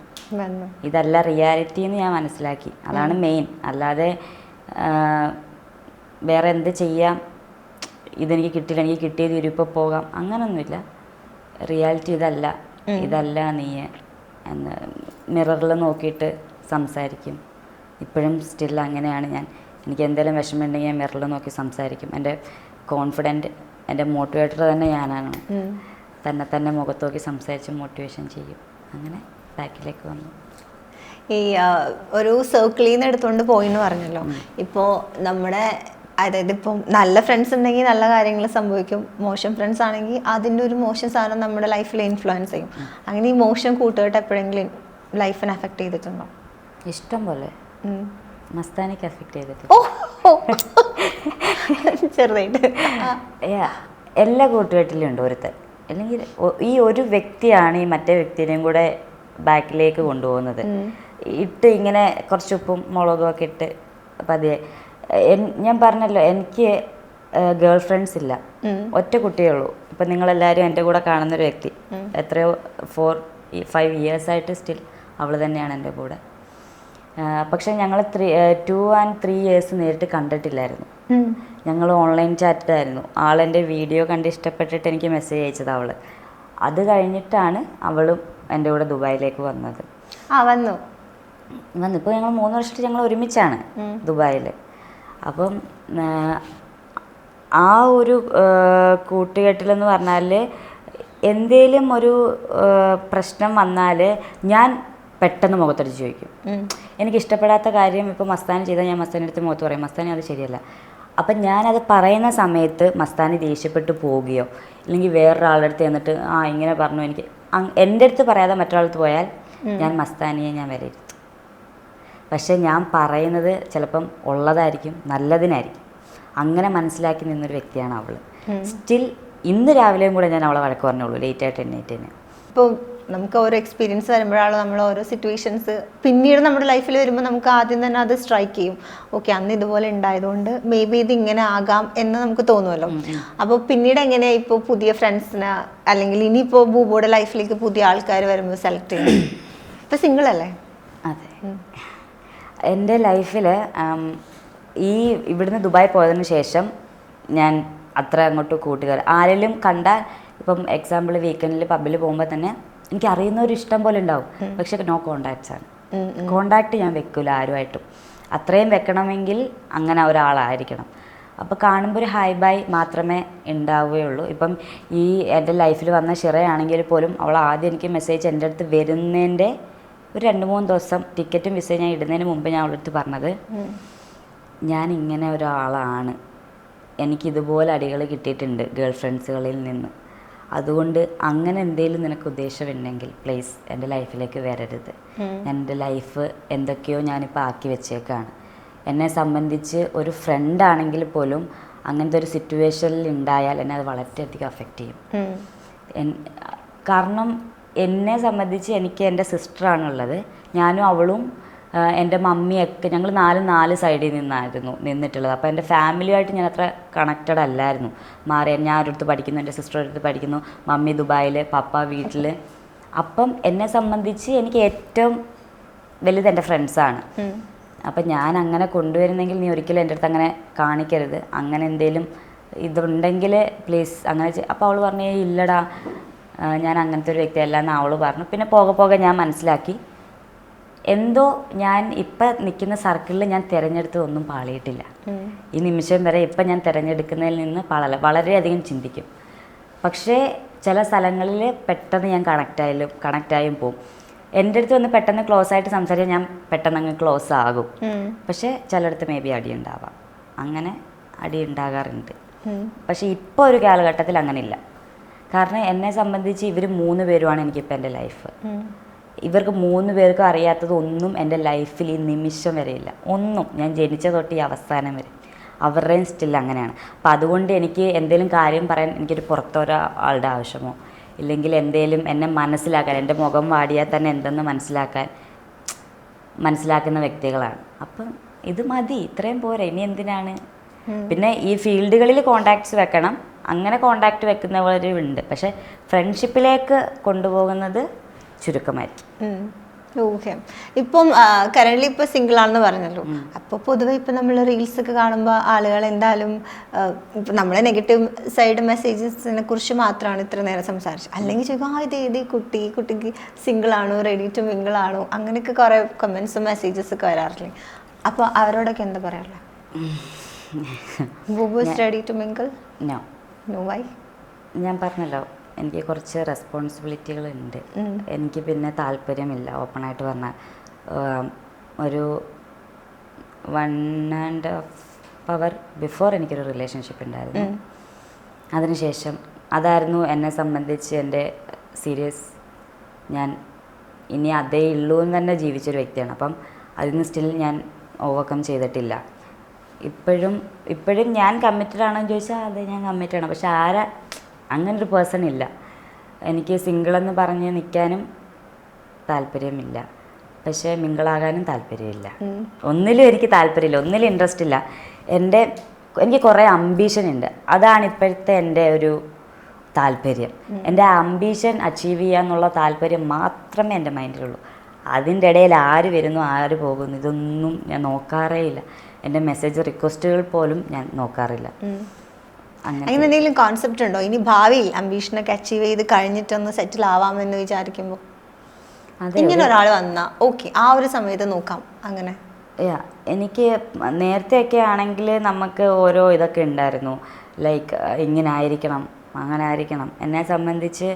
ഇതല്ല റിയാലിറ്റി എന്ന് ഞാൻ മനസ്സിലാക്കി. അതാണ് മെയിൻ. അല്ലാതെ വേറെ എന്ത് ചെയ്യാം, ഇതെനിക്ക് കിട്ടിയില്ല, എനിക്ക് കിട്ടിയത് ഇപ്പോൾ പോകാം, അങ്ങനൊന്നുമില്ല. റിയാലിറ്റി ഇതല്ല നീ എന്ന് മിററിൽ നോക്കിയിട്ട് സംസാരിക്കും. ഇപ്പോഴും സ്റ്റിൽ അങ്ങനെയാണ് ഞാൻ. എനിക്ക് എന്തെങ്കിലും വിഷമമുണ്ടെങ്കിൽ ഞാൻ മിററിൽ നോക്കി സംസാരിക്കും. എൻ്റെ കോൺഫിഡൻറ്റ്, എൻ്റെ മോട്ടിവേറ്റർ തന്നെ ഞാനാണ്. തന്നെ മുഖത്ത് നോക്കി സംസാരിച്ച് മോട്ടിവേഷൻ ചെയ്യും. അങ്ങനെ ബാക്കിലേക്ക് വന്നു. ഈ ഒരു സർക്കിളിൽ നിന്ന് എടുത്തുകൊണ്ട് പോയിന്ന് പറഞ്ഞല്ലോ. ഇപ്പോൾ നമ്മുടെ, അതായത് ഇപ്പം നല്ല ഫ്രണ്ട്സ് ഉണ്ടെങ്കിൽ നല്ല കാര്യങ്ങൾ സംഭവിക്കും, മോശം ഫ്രണ്ട്സ് ആണെങ്കിൽ അതിൻ്റെ ഒരു മോശം സാധനം നമ്മുടെ ലൈഫിൽ ഇൻഫ്ലുവൻസ് ചെയ്യും. അങ്ങനെ ഈ മോശം കൂട്ടുകെട്ട് എപ്പോഴെങ്കിലും ലൈഫിനെ അഫക്റ്റ് ചെയ്തിട്ടുണ്ടോ? ഇഷ്ടം പോലെ. മസ്താനിക്ക് അഫക്റ്റ് ചെയ്തിട്ട് ചെറുതായിട്ട് എല്ലാ കൂട്ടുകെട്ടിലും ഉണ്ട് ഒരുത്തൻ. അല്ലെങ്കിൽ ഈ ഒരു വ്യക്തിയാണ് ഈ മറ്റേ വ്യക്തിനെയും കൂടെ ബാക്കിലേക്ക് കൊണ്ടുപോകുന്നത്. ഇങ്ങനെ കുറച്ച് ഉപ്പും മുളകും ഒക്കെ ഇട്ട് പതിയെ. ഞാൻ പറഞ്ഞല്ലോ, എനിക്ക് ഗേൾ ഫ്രണ്ട്സ് ഇല്ല, ഒറ്റ കുട്ടിയേ ഉള്ളൂ. ഇപ്പം നിങ്ങളെല്ലാവരും എൻ്റെ കൂടെ കാണുന്നൊരു വ്യക്തി എത്രയോ 4-5 ഇയേഴ്സായിട്ട് സ്റ്റിൽ അവൾ തന്നെയാണ് എൻ്റെ കൂടെ. പക്ഷേ ഞങ്ങൾ 2 and 3 years നേരിട്ട് കണ്ടിട്ടില്ലായിരുന്നു. ഞങ്ങൾ ഓൺലൈൻ ചാറ്റായിരുന്നു. ആളെൻ്റെ വീഡിയോ കണ്ട് ഇഷ്ടപ്പെട്ടിട്ട് എനിക്ക് മെസ്സേജ് അയച്ചത് അവൾ. അത് കഴിഞ്ഞിട്ടാണ് അവളും എൻ്റെ കൂടെ ദുബായിലേക്ക് വന്നത്. വന്നു ഇപ്പോൾ ഞങ്ങൾ 3 വർഷമായിട്ട് ഞങ്ങൾ ഒരുമിച്ചാണ് ദുബായിൽ. അപ്പം ആ ഒരു കൂട്ടുകെട്ടിലെന്ന് പറഞ്ഞാൽ എന്തേലും ഒരു പ്രശ്നം വന്നാൽ ഞാൻ പെട്ടെന്ന് മുഖത്തടിച്ച് ചോദിക്കും. എനിക്കിഷ്ടപ്പെടാത്ത കാര്യം ഇപ്പോൾ മസ്താനി ചെയ്താൽ ഞാൻ മസ്താനി അടുത്ത് മുഖത്ത് പറയും, മസ്താനി അത് ശരിയല്ല. അപ്പം ഞാനത് പറയുന്ന സമയത്ത് മസ്താനി ദേഷ്യപ്പെട്ട് പോവുകയോ അല്ലെങ്കിൽ വേറൊരാളുടെ അടുത്ത് ചെന്നിട്ട് ഇങ്ങനെ പറഞ്ഞു, എനിക്ക് എൻ്റെ അടുത്ത് പറയാതെ മറ്റൊരാളടുത്ത് പോയാൽ ഞാൻ മസ്താനിയെ ഞാൻ വിലയിരുത്തും. പക്ഷേ ഞാൻ പറയുന്നത് ചിലപ്പം ഉള്ളതായിരിക്കും, നല്ലതിനായിരിക്കും. അങ്ങനെ മനസ്സിലാക്കി നിന്നൊരു വ്യക്തിയാണ് അവൾ. സ്റ്റിൽ ഇന്ന് രാവിലെയും കൂടെ ഞാൻ അവളെ വഴക്ക് പറഞ്ഞോളൂ, ലേറ്റായിട്ട് എണ്ണീറ്റേന്. ഇപ്പോൾ നമുക്ക് ഓരോ എക്സ്പീരിയൻസ് വരുമ്പോഴാണ് നമ്മൾ ഓരോ സിറ്റുവേഷൻസ് പിന്നീട് നമ്മുടെ ലൈഫിൽ വരുമ്പോൾ നമുക്ക് ആദ്യം തന്നെ അത് സ്ട്രൈക്ക് ചെയ്യും. ഓക്കെ, അന്ന് ഇതുപോലെ ഉണ്ടായതുകൊണ്ട് മേ ബി ഇത് ഇങ്ങനെ ആകാം എന്ന് നമുക്ക് തോന്നുമല്ലോ. അപ്പോൾ പിന്നീട് എങ്ങനെയാ ഇപ്പോൾ പുതിയ ഫ്രണ്ട്സിന് അല്ലെങ്കിൽ ഇനിയിപ്പോൾ ബൂബോയുടെ ലൈഫിലേക്ക് പുതിയ ആൾക്കാർ വരുമ്പോൾ സെലക്ട് ചെയ്യും? ഇപ്പോൾ സിംഗിൾ അല്ലേ? അതെ. എൻ്റെ ലൈഫിൽ ഇവിടുന്ന് ദുബായ് പോയതിന് ശേഷം ഞാൻ അത്ര അങ്ങോട്ട് കൂട്ടുകാർ ആരെങ്കിലും കണ്ടാൽ ഇപ്പം എക്സാമ്പിൾ വീക്കെൻഡിൽ പബ്ബിൽ പോകുമ്പോൾ തന്നെ എനിക്ക് അറിയുന്നവർ ഇഷ്ടം പോലെ ഉണ്ടാവും, പക്ഷെ നോ കോണ്ടാക്ട്സ് ആണ്. കോണ്ടാക്ട് ഞാൻ വെക്കില്ല ആരുമായിട്ടും. അത്രയും വെക്കണമെങ്കിൽ അങ്ങനെ ഒരാളായിരിക്കണം. അപ്പോൾ കാണുമ്പോൾ ഒരു ഹൈ ബൈ മാത്രമേ ഉണ്ടാവുകയുള്ളൂ. ഇപ്പം ഈ എൻ്റെ ലൈഫിൽ വന്ന ഷിറയാണെങ്കിൽ പോലും അവൾ ആദ്യം എനിക്ക് മെസ്സേജ് എൻ്റെ അടുത്ത് വരുന്നതിൻ്റെ ഒരു 2-3 ദിവസം ടിക്കറ്റും വിസയും ഞാൻ ഇടുന്നതിന് മുമ്പ് ഞാൻ അവളുടെ അടുത്ത് പറഞ്ഞത്, ഞാൻ ഇങ്ങനെ ഒരാളാണ്, എനിക്കിതുപോലെ അടികൾ കിട്ടിയിട്ടുണ്ട് ഗേൾ ഫ്രണ്ട്സുകളിൽ നിന്ന്, അതുകൊണ്ട് അങ്ങനെ എന്തെങ്കിലും നിനക്ക് ഉദ്ദേശമുണ്ടെങ്കിൽ പ്ലീസ് എൻ്റെ ലൈഫിലേക്ക് വരരുത്. എൻ്റെ ലൈഫ് എന്തൊക്കെയോ ഞാനിപ്പോൾ ആക്കി വെച്ചേക്കാണ്. എന്നെ സംബന്ധിച്ച് ഒരു ഫ്രണ്ടാണെങ്കിൽ പോലും അങ്ങനത്തെ ഒരു സിറ്റുവേഷനിൽ ഉണ്ടായാൽ എന്നെ അത് വളരെയധികം അഫക്റ്റ് ചെയ്യും. കാരണം എന്നെ സംബന്ധിച്ച് എനിക്ക് എൻ്റെ സിസ്റ്ററാണുള്ളത്. ഞാനും അവളും എൻ്റെ മമ്മിയൊക്കെ ഞങ്ങൾ 4 സൈഡിൽ നിന്നിട്ടുള്ളത്. അപ്പോൾ എൻ്റെ ഫാമിലിയുമായിട്ട് ഞാൻ അത്ര കണക്റ്റഡ് അല്ലായിരുന്നു. ഞാൻ ഒരിടത്ത് പഠിക്കുന്നു, എൻ്റെ സിസ്റ്റർ ഒരിടത്ത് പഠിക്കുന്നു, മമ്മി ദുബായിൽ, പപ്പ വീട്ടിൽ. അപ്പം എന്നെ സംബന്ധിച്ച് എനിക്ക് ഏറ്റവും വലുത് എൻ്റെ ഫ്രണ്ട്സാണ്. അപ്പം ഞാൻ അങ്ങനെ കൊണ്ടുവരുന്നെങ്കിൽ നീ ഒരിക്കലും എൻ്റെ അടുത്ത് അങ്ങനെ കാണിക്കരുത്, അങ്ങനെ എന്തെങ്കിലും ഇതുണ്ടെങ്കിൽ പ്ലീസ് അങ്ങനെ അപ്പോൾ അവൾ പറഞ്ഞു ഇല്ലടാ ഞാൻ അങ്ങനത്തെ ഒരു വ്യക്തിയല്ല എന്ന് അവൾ പറഞ്ഞു. പിന്നെ പോകെ ഞാൻ മനസ്സിലാക്കി എന്തോ ഞാൻ ഇപ്പം നിൽക്കുന്ന സർക്കിളിൽ ഞാൻ തിരഞ്ഞെടുത്തതൊന്നും പാളിയിട്ടില്ല. ഈ നിമിഷം വരെ ഇപ്പം ഞാൻ തിരഞ്ഞെടുക്കുന്നതിൽ നിന്ന് വളരെയധികം ചിന്തിക്കും. പക്ഷേ ചില സ്ഥലങ്ങളിൽ പെട്ടെന്ന് ഞാൻ കണക്റ്റായും പോവും. എൻ്റെ അടുത്ത് വന്ന് പെട്ടെന്ന് ക്ലോസ് ആയിട്ട് സംസാരിച്ചാൽ ഞാൻ പെട്ടെന്ന് അങ്ങ് ക്ലോസ് ആകും. പക്ഷേ ചിലയിടത്ത് മേ ബി അടി ഉണ്ടാവാം, അങ്ങനെ അടി ഉണ്ടാകാറുണ്ട്. പക്ഷേ ഇപ്പോൾ ഒരു കാലഘട്ടത്തിൽ അങ്ങനെയില്ല. കാരണം എന്നെ സംബന്ധിച്ച് ഇവർ 3 പേരുമാണ് എനിക്കിപ്പോൾ എൻ്റെ ലൈഫ്. ഇവർക്ക് 3 പേർക്കും അറിയാത്തത് ഒന്നും എൻ്റെ ലൈഫിൽ ഈ നിമിഷം വരെയില്ല. ഒന്നും ഞാൻ ജനിച്ച തൊട്ട് ഈ അവസാനം വരെ അവരുടെയും സ്റ്റിൽ അങ്ങനെയാണ്. അപ്പം അതുകൊണ്ട് എനിക്ക് എന്തെങ്കിലും കാര്യം പറയാൻ എനിക്കൊരു പുറത്തൊരാളുടെ ആവശ്യമോ ഇല്ലെങ്കിൽ എന്തെങ്കിലും എന്നെ മനസ്സിലാക്കാൻ, എൻ്റെ മുഖം വാടിയാൽ തന്നെ എന്തെന്ന് മനസ്സിലാക്കുന്ന വ്യക്തികളാണ്. അപ്പം ഇത് മതി, ഇത്രയും പോരെ, ഇനി എന്തിനാണ്. പിന്നെ ഈ ഫീൽഡുകളിൽ കോണ്ടാക്ട്സ് വെക്കണം, അങ്ങനെ കോണ്ടാക്ട് വെക്കുന്നവരുണ്ട്. പക്ഷേ ഫ്രണ്ട്ഷിപ്പിലേക്ക് കൊണ്ടുപോകുന്നത് ചുരുക്കമായിരിക്കും. ഓക്കെ. ഇപ്പം കറൻ്റ്ലി ഇപ്പോൾ സിംഗിൾ ആണെന്ന് പറഞ്ഞല്ലോ. അപ്പോൾ പൊതുവെ ഇപ്പം നമ്മൾ റീൽസ് ഒക്കെ കാണുമ്പോൾ ആളുകൾ എന്തായാലും ഇപ്പം നമ്മളെ നെഗറ്റീവ് സൈഡ് മെസ്സേജസിനെ കുറിച്ച് മാത്രമാണ് ഇത്ര നേരം സംസാരിച്ചത്. അല്ലെങ്കിൽ ചോദിക്കും ഇത് കുട്ടിക്ക് സിംഗിൾ ആണോ, റെഡി ടു മിംഗിൾ ആണോ, അങ്ങനെയൊക്കെ കുറേ കമൻസും മെസ്സേജസ് ഒക്കെ വരാറില്ലേ. അപ്പോൾ അവരോടൊക്കെ എന്താ പറയാറുള്ളത്? Boobu is ready to mingle? No why? ഞാൻ പറഞ്ഞല്ലോ, എനിക്ക് കുറച്ച് റെസ്പോൺസിബിലിറ്റികളുണ്ട്. എനിക്ക് പിന്നെ താല്പര്യമില്ല. ഓപ്പണായിട്ട് പറഞ്ഞാൽ ഒരു 1.5 hour ബിഫോർ എനിക്കൊരു റിലേഷൻഷിപ്പ് ഉണ്ടായിരുന്നു. അതിനുശേഷം അതായിരുന്നു എന്നെ സംബന്ധിച്ച് എൻ്റെ സീരിയസ്. ഞാൻ ഇനി അതേ ഉള്ളൂ എന്ന് തന്നെ ജീവിച്ചൊരു വ്യക്തിയാണ്. അപ്പം അതിന് സ്റ്റിൽ ഞാൻ ഓവർകം ചെയ്തിട്ടില്ല. ഇപ്പോഴും ഞാൻ കമ്മിറ്റഡ് ആണെന്ന് ചോദിച്ചാൽ അതെ, ഞാൻ കമ്മിറ്റഡ് ആണ്. പക്ഷെ അങ്ങനൊരു പേഴ്സൺ ഇല്ല. എനിക്ക് സിംഗിളെന്ന് പറഞ്ഞ് നിൽക്കാനും താല്പര്യമില്ല, പക്ഷേ മിങ്കിളാകാനും താല്പര്യമില്ല. ഒന്നിലും എനിക്ക് താല്പര്യമില്ല, ഒന്നിലും ഇൻട്രസ്റ്റ് ഇല്ല. എനിക്ക് കുറേ അംബീഷൻ ഉണ്ട്. അതാണ് ഇപ്പോഴത്തെ എൻ്റെ ഒരു താല്പര്യം. എൻ്റെ അംബീഷൻ അച്ചീവ് ചെയ്യാന്നുള്ള താല്പര്യം മാത്രമേ എൻ്റെ മൈൻഡിലുള്ളൂ. അതിൻ്റെ ഇടയിൽ ആര് വരുന്നു ആര് പോകുന്നു ഇതൊന്നും ഞാൻ നോക്കാറേ ഇല്ല. എൻ്റെ മെസ്സേജ് റിക്വസ്റ്റുകൾ പോലും ഞാൻ നോക്കാറില്ല. അങ്ങനെ എന്തെങ്കിലും കോൺസെപ്റ്റ് ഉണ്ടോ ഇനി ഭാവിയിൽ അംബീഷനൊക്കെ അച്ചീവ് ചെയ്ത് കഴിഞ്ഞിട്ടൊന്ന് സെറ്റിൽ ആവാമെന്ന് വിചാരിക്കുമ്പോൾ? ഇങ്ങനെ ഒരാൾ വന്നാൽ ഓക്കെ, ആ ഒരു സമയത്ത് നോക്കാം അങ്ങനെ? എനിക്ക് നേരത്തെയൊക്കെ ആണെങ്കിൽ നമുക്ക് ഓരോ ഇതൊക്കെ ഉണ്ടായിരുന്നു, ലൈക്ക് ഇങ്ങനെ ആയിരിക്കണം അങ്ങനെ ആയിരിക്കണം. എന്നെ സംബന്ധിച്ച്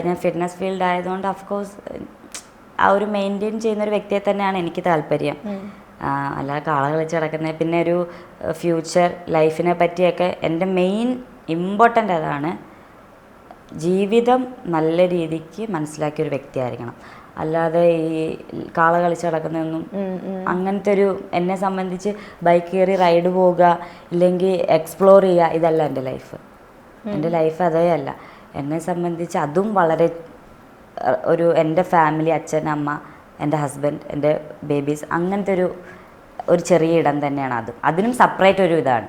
ഞാൻ ഫിറ്റ്നസ് ഫീൽഡ് ആയതുകൊണ്ട് ഓഫ്കോഴ്സ് ആ ഒരു മെയിൻറ്റെയിൻ ചെയ്യുന്നൊരു വ്യക്തിയെ തന്നെയാണ് എനിക്ക് താല്പര്യം. അല്ലാതെ കാള കളിച്ച് കിടക്കുന്നത്. പിന്നെ ഒരു ഫ്യൂച്ചർ ലൈഫിനെ പറ്റിയൊക്കെ എൻ്റെ മെയിൻ ഇമ്പോർട്ടൻ്റ് അതാണ്. ജീവിതം നല്ല രീതിക്ക് മനസ്സിലാക്കിയൊരു വ്യക്തിയായിരിക്കണം. അല്ലാതെ ഈ കാള കളിച്ച് കിടക്കുന്നതൊന്നും അങ്ങനത്തെ ഒരു, എന്നെ സംബന്ധിച്ച് ബൈക്ക് കയറി റൈഡ് പോവുക ഇല്ലെങ്കിൽ എക്സ്പ്ലോർ ചെയ്യുക, ഇതല്ല എൻ്റെ ലൈഫ്. എൻ്റെ ലൈഫ് അതേ അല്ല. എന്നെ സംബന്ധിച്ച് അതും വളരെ എൻ്റെ ഫാമിലി, അച്ഛൻ, അമ്മ, എൻ്റെ ഹസ്ബൻഡ്, എൻ്റെ ബേബീസ്, അങ്ങനത്തെ ഒരു ചെറിയ ഇടം തന്നെയാണ് അത്. അതിനും സെപ്പറേറ്റ് ഒരു ഇതാണ്.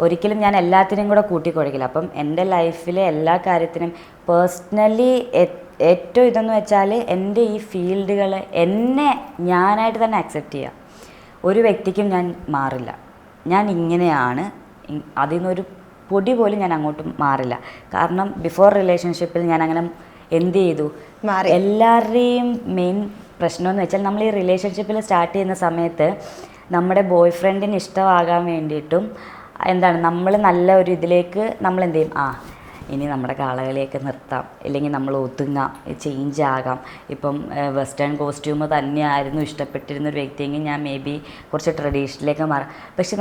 ഒരിക്കലും ഞാൻ എല്ലാത്തിനും കൂടെ കൂട്ടിക്കുഴക്കില്ല. അപ്പം എൻ്റെ ലൈഫിലെ എല്ലാ കാര്യത്തിനും പേഴ്സണലി ഏറ്റവും ഇതെന്ന് വെച്ചാൽ എൻ്റെ ഈ ഫീൽഡുകൾ എന്നെ ഞാനായിട്ട് തന്നെ അക്സെപ്റ്റ് ചെയ്യുക. ഒരു വ്യക്തിക്കും ഞാൻ മാറില്ല. ഞാൻ ഇങ്ങനെയാണ്, അതിൽ നിന്നൊരു പൊടി പോലും ഞാൻ അങ്ങോട്ട് മാറില്ല. കാരണം ബിഫോർ റിലേഷൻഷിപ്പിൽ ഞാൻ അങ്ങനെ എന്ത് ചെയ്തു, എല്ലാവരുടെയും മെയിൻ പ്രശ്നമെന്ന് വെച്ചാൽ നമ്മൾ ഈ റിലേഷൻഷിപ്പിൽ സ്റ്റാർട്ട് ചെയ്യുന്ന സമയത്ത് നമ്മുടെ ബോയ് ഫ്രണ്ടിന് ഇഷ്ടമാകാൻ വേണ്ടിയിട്ടും എന്താണ് നമ്മൾ നല്ല ഒരു ഇതിലേക്ക് നമ്മൾ എന്ത് ചെയ്യും, ഇനി നമ്മുടെ കാളകളിയൊക്കെ നിർത്താം, ഇല്ലെങ്കിൽ നമ്മൾ ഒതുങ്ങാം, ചേഞ്ച് ആകാം. ഇപ്പം വെസ്റ്റേൺ കോസ്റ്റ്യൂം തന്നെയായിരുന്നു ഇഷ്ടപ്പെട്ടിരുന്ന ഒരു വ്യക്തിയെങ്കിൽ ഞാൻ മേ ബി കുറച്ച് ട്രഡീഷണലിലേക്ക് മാറാം. പക്ഷെ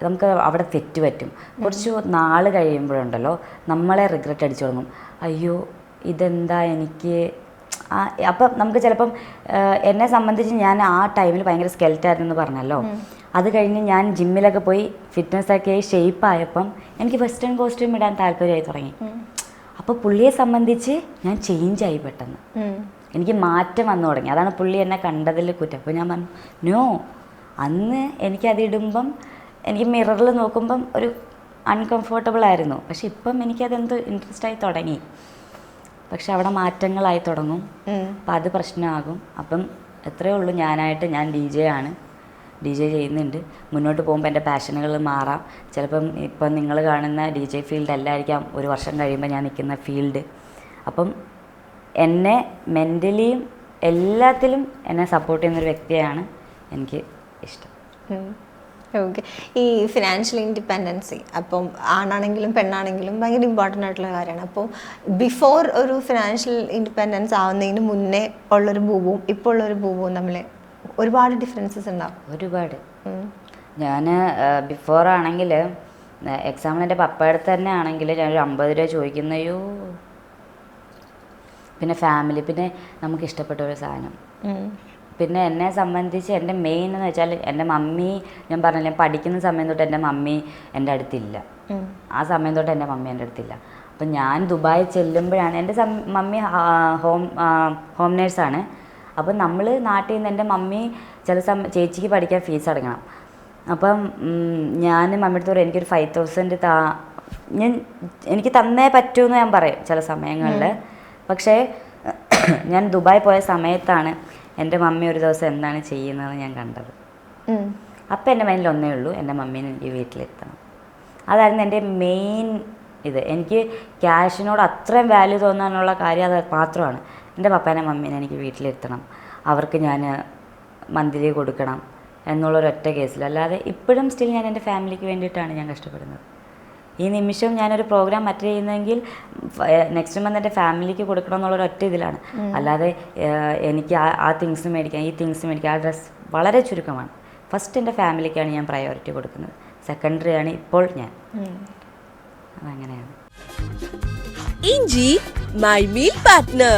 നമുക്ക് അവിടെ തെറ്റ് പറ്റും. കുറച്ച് നാൾ കഴിയുമ്പോഴുണ്ടല്ലോ നമ്മളെ റിഗ്രറ്റ് അടിച്ചു തുടങ്ങും. അയ്യോ ഇതെന്താ എനിക്ക്. അപ്പം നമുക്ക് ചിലപ്പം എന്നെ സംബന്ധിച്ച് ഞാൻ ആ ടൈമിൽ ഭയങ്കര സ്കെൽറ്റായിരുന്നു എന്ന് പറഞ്ഞല്ലോ. അത് കഴിഞ്ഞ് ഞാൻ ജിമ്മിലൊക്കെ പോയി ഫിറ്റ്നസ്സൊക്കെ ഷേപ്പായപ്പം എനിക്ക് വെസ്റ്റേൺ കോസ്റ്റ്യൂം ഇടാൻ താല്പര്യമായി തുടങ്ങി. അപ്പോൾ പുള്ളിയെ സംബന്ധിച്ച് ഞാൻ ചേഞ്ചായി പെട്ടെന്ന്, എനിക്ക് മാറ്റം വന്നു തുടങ്ങി. അതാണ് പുള്ളി എന്നെ കണ്ടതിൽ കുറ്റം. അപ്പോൾ ഞാൻ പറഞ്ഞു നോ, അന്ന് എനിക്കതിടുമ്പം എനിക്ക് മിററിൽ നോക്കുമ്പം ഒരു അൺകംഫർട്ടബിൾ ആയിരുന്നു. പക്ഷെ ഇപ്പം എനിക്കതെന്തോ ഇൻട്രസ്റ്റ് ആയി തുടങ്ങി. പക്ഷെ അവിടെ മാറ്റങ്ങളായി തുടങ്ങും. അപ്പം അത് പ്രശ്നമാകും. അപ്പം എത്രയേ ഉള്ളൂ, ഞാൻ DJ ആണ്, DJ ചെയ്യുന്നുണ്ട്. മുന്നോട്ട് പോകുമ്പോൾ എൻ്റെ പാഷനുകൾ മാറാം. ചിലപ്പം ഇപ്പം നിങ്ങൾ കാണുന്ന DJ ഫീൽഡ് അല്ലായിരിക്കാം ഒരു വർഷം കഴിയുമ്പോൾ ഞാൻ നിൽക്കുന്ന ഫീൽഡ്. അപ്പം എന്നെ മെൻ്റലിയും എല്ലാത്തിലും എന്നെ സപ്പോർട്ട് ചെയ്യുന്നൊരു വ്യക്തിയാണ് എനിക്ക് ഇഷ്ടം. ഓക്കെ. ഈ ഫിനാൻഷ്യൽ ഇൻഡിപെൻഡൻസി അപ്പം ആണാണെങ്കിലും പെണ്ണാണെങ്കിലും ഭയങ്കര ഇമ്പോർട്ടൻ്റ് ആയിട്ടുള്ള കാര്യമാണ്. അപ്പോൾ ബിഫോർ ഒരു ഫിനാൻഷ്യൽ ഇൻഡിപെൻഡൻസ് ആവുന്നതിന് മുന്നേ ഉള്ളൊരു ഭൂവും ഇപ്പോൾ ഉള്ളൊരു ഭൂവും തമ്മിൽ ഒരുപാട് ഡിഫറൻസസ് ഉണ്ടാവും. ഒരുപാട്. ഞാൻ ബിഫോർ ആണെങ്കിൽ എക്സാമ്പിൾ എൻ്റെ പപ്പയുടെ അടുത്ത് തന്നെ ആണെങ്കിൽ ഞാനൊരു 50 രൂപ ചോദിക്കുന്നയോ. പിന്നെ ഫാമിലി, പിന്നെ നമുക്ക് ഇഷ്ടപ്പെട്ട ഒരു സാധനം. പിന്നെ എന്നെ സംബന്ധിച്ച് എൻ്റെ മെയിൻ എന്ന് വെച്ചാൽ എൻ്റെ മമ്മി, ഞാൻ പറഞ്ഞില്ലേ പഠിക്കുന്ന സമയം തൊട്ട് എൻ്റെ മമ്മി എൻ്റെ അടുത്തില്ല. ആ സമയം തൊട്ട് എൻ്റെ മമ്മി എൻ്റെ അടുത്തില്ല. അപ്പം ഞാൻ ദുബായ് ചെല്ലുമ്പോഴാണ് എൻ്റെ മമ്മി ഹോം നേഴ്സാണ്. അപ്പം നമ്മൾ നാട്ടിൽ നിന്ന് എൻ്റെ മമ്മി ചില ചേച്ചിക്ക് പഠിക്കാൻ ഫീസ് അടയ്ക്കണം. അപ്പം ഞാൻ മമ്മിയുടെ അടുത്ത് എനിക്കൊരു 5,000 എനിക്ക് തന്നേ പറ്റൂന്ന് ഞാൻ പറയും ചില സമയങ്ങളിൽ. പക്ഷേ ഞാൻ ദുബായ് പോയ സമയത്താണ് എൻ്റെ മമ്മി ഒരു ദിവസം എന്താണ് ചെയ്യുന്നതെന്ന് ഞാൻ കണ്ടത്. അപ്പം എൻ്റെ മൈൻഡിൽ ഒന്നേ ഉള്ളൂ, എൻ്റെ മമ്മീനെ എനിക്ക് വീട്ടിലെത്തണം. അതായിരുന്നു എൻ്റെ മെയിൻ ഇത്. എനിക്ക് ക്യാഷിനോട് അത്രയും വാല്യൂ തോന്നാനുള്ള കാര്യം അത് മാത്രമാണ്. എൻ്റെ പപ്പേനെ മമ്മീനെ എനിക്ക് വീട്ടിലെത്തണം, അവർക്ക് ഞാൻ മന്ത്ലി കൊടുക്കണം എന്നുള്ളൊരൊറ്റ കേസിൽ. അല്ലാതെ ഇപ്പോഴും സ്റ്റിൽ ഞാൻ എൻ്റെ ഫാമിലിക്ക് വേണ്ടിയിട്ടാണ് ഞാൻ കഷ്ടപ്പെടുന്നത്. ഈ നിമിഷം ഞാനൊരു പ്രോഗ്രാം അറ്റൻഡ് ചെയ്യുന്നെങ്കിൽ നെക്സ്റ്റ് മന്ത് എൻ്റെ ഫാമിലിക്ക് കൊടുക്കണം എന്നുള്ളൊരൊറ്റ ഇതിലാണ്. അല്ലാതെ എനിക്ക് ആ തിങ്സ് മേടിക്കാം, ഈ തിങ്സ് മേടിക്കാം, ആ ഡ്രസ്സ് വളരെ ചുരുക്കമാണ്. ഫസ്റ്റ് എൻ്റെ ഫാമിലിക്കാണ് ഞാൻ പ്രയോറിറ്റി കൊടുക്കുന്നത്, സെക്കൻഡറി ആണ് ഇപ്പോൾ ഞാൻ. അതങ്ങനെയാണ്. ഇഞ്ചി മൈ മീൽ പാർട്ട്ണർ.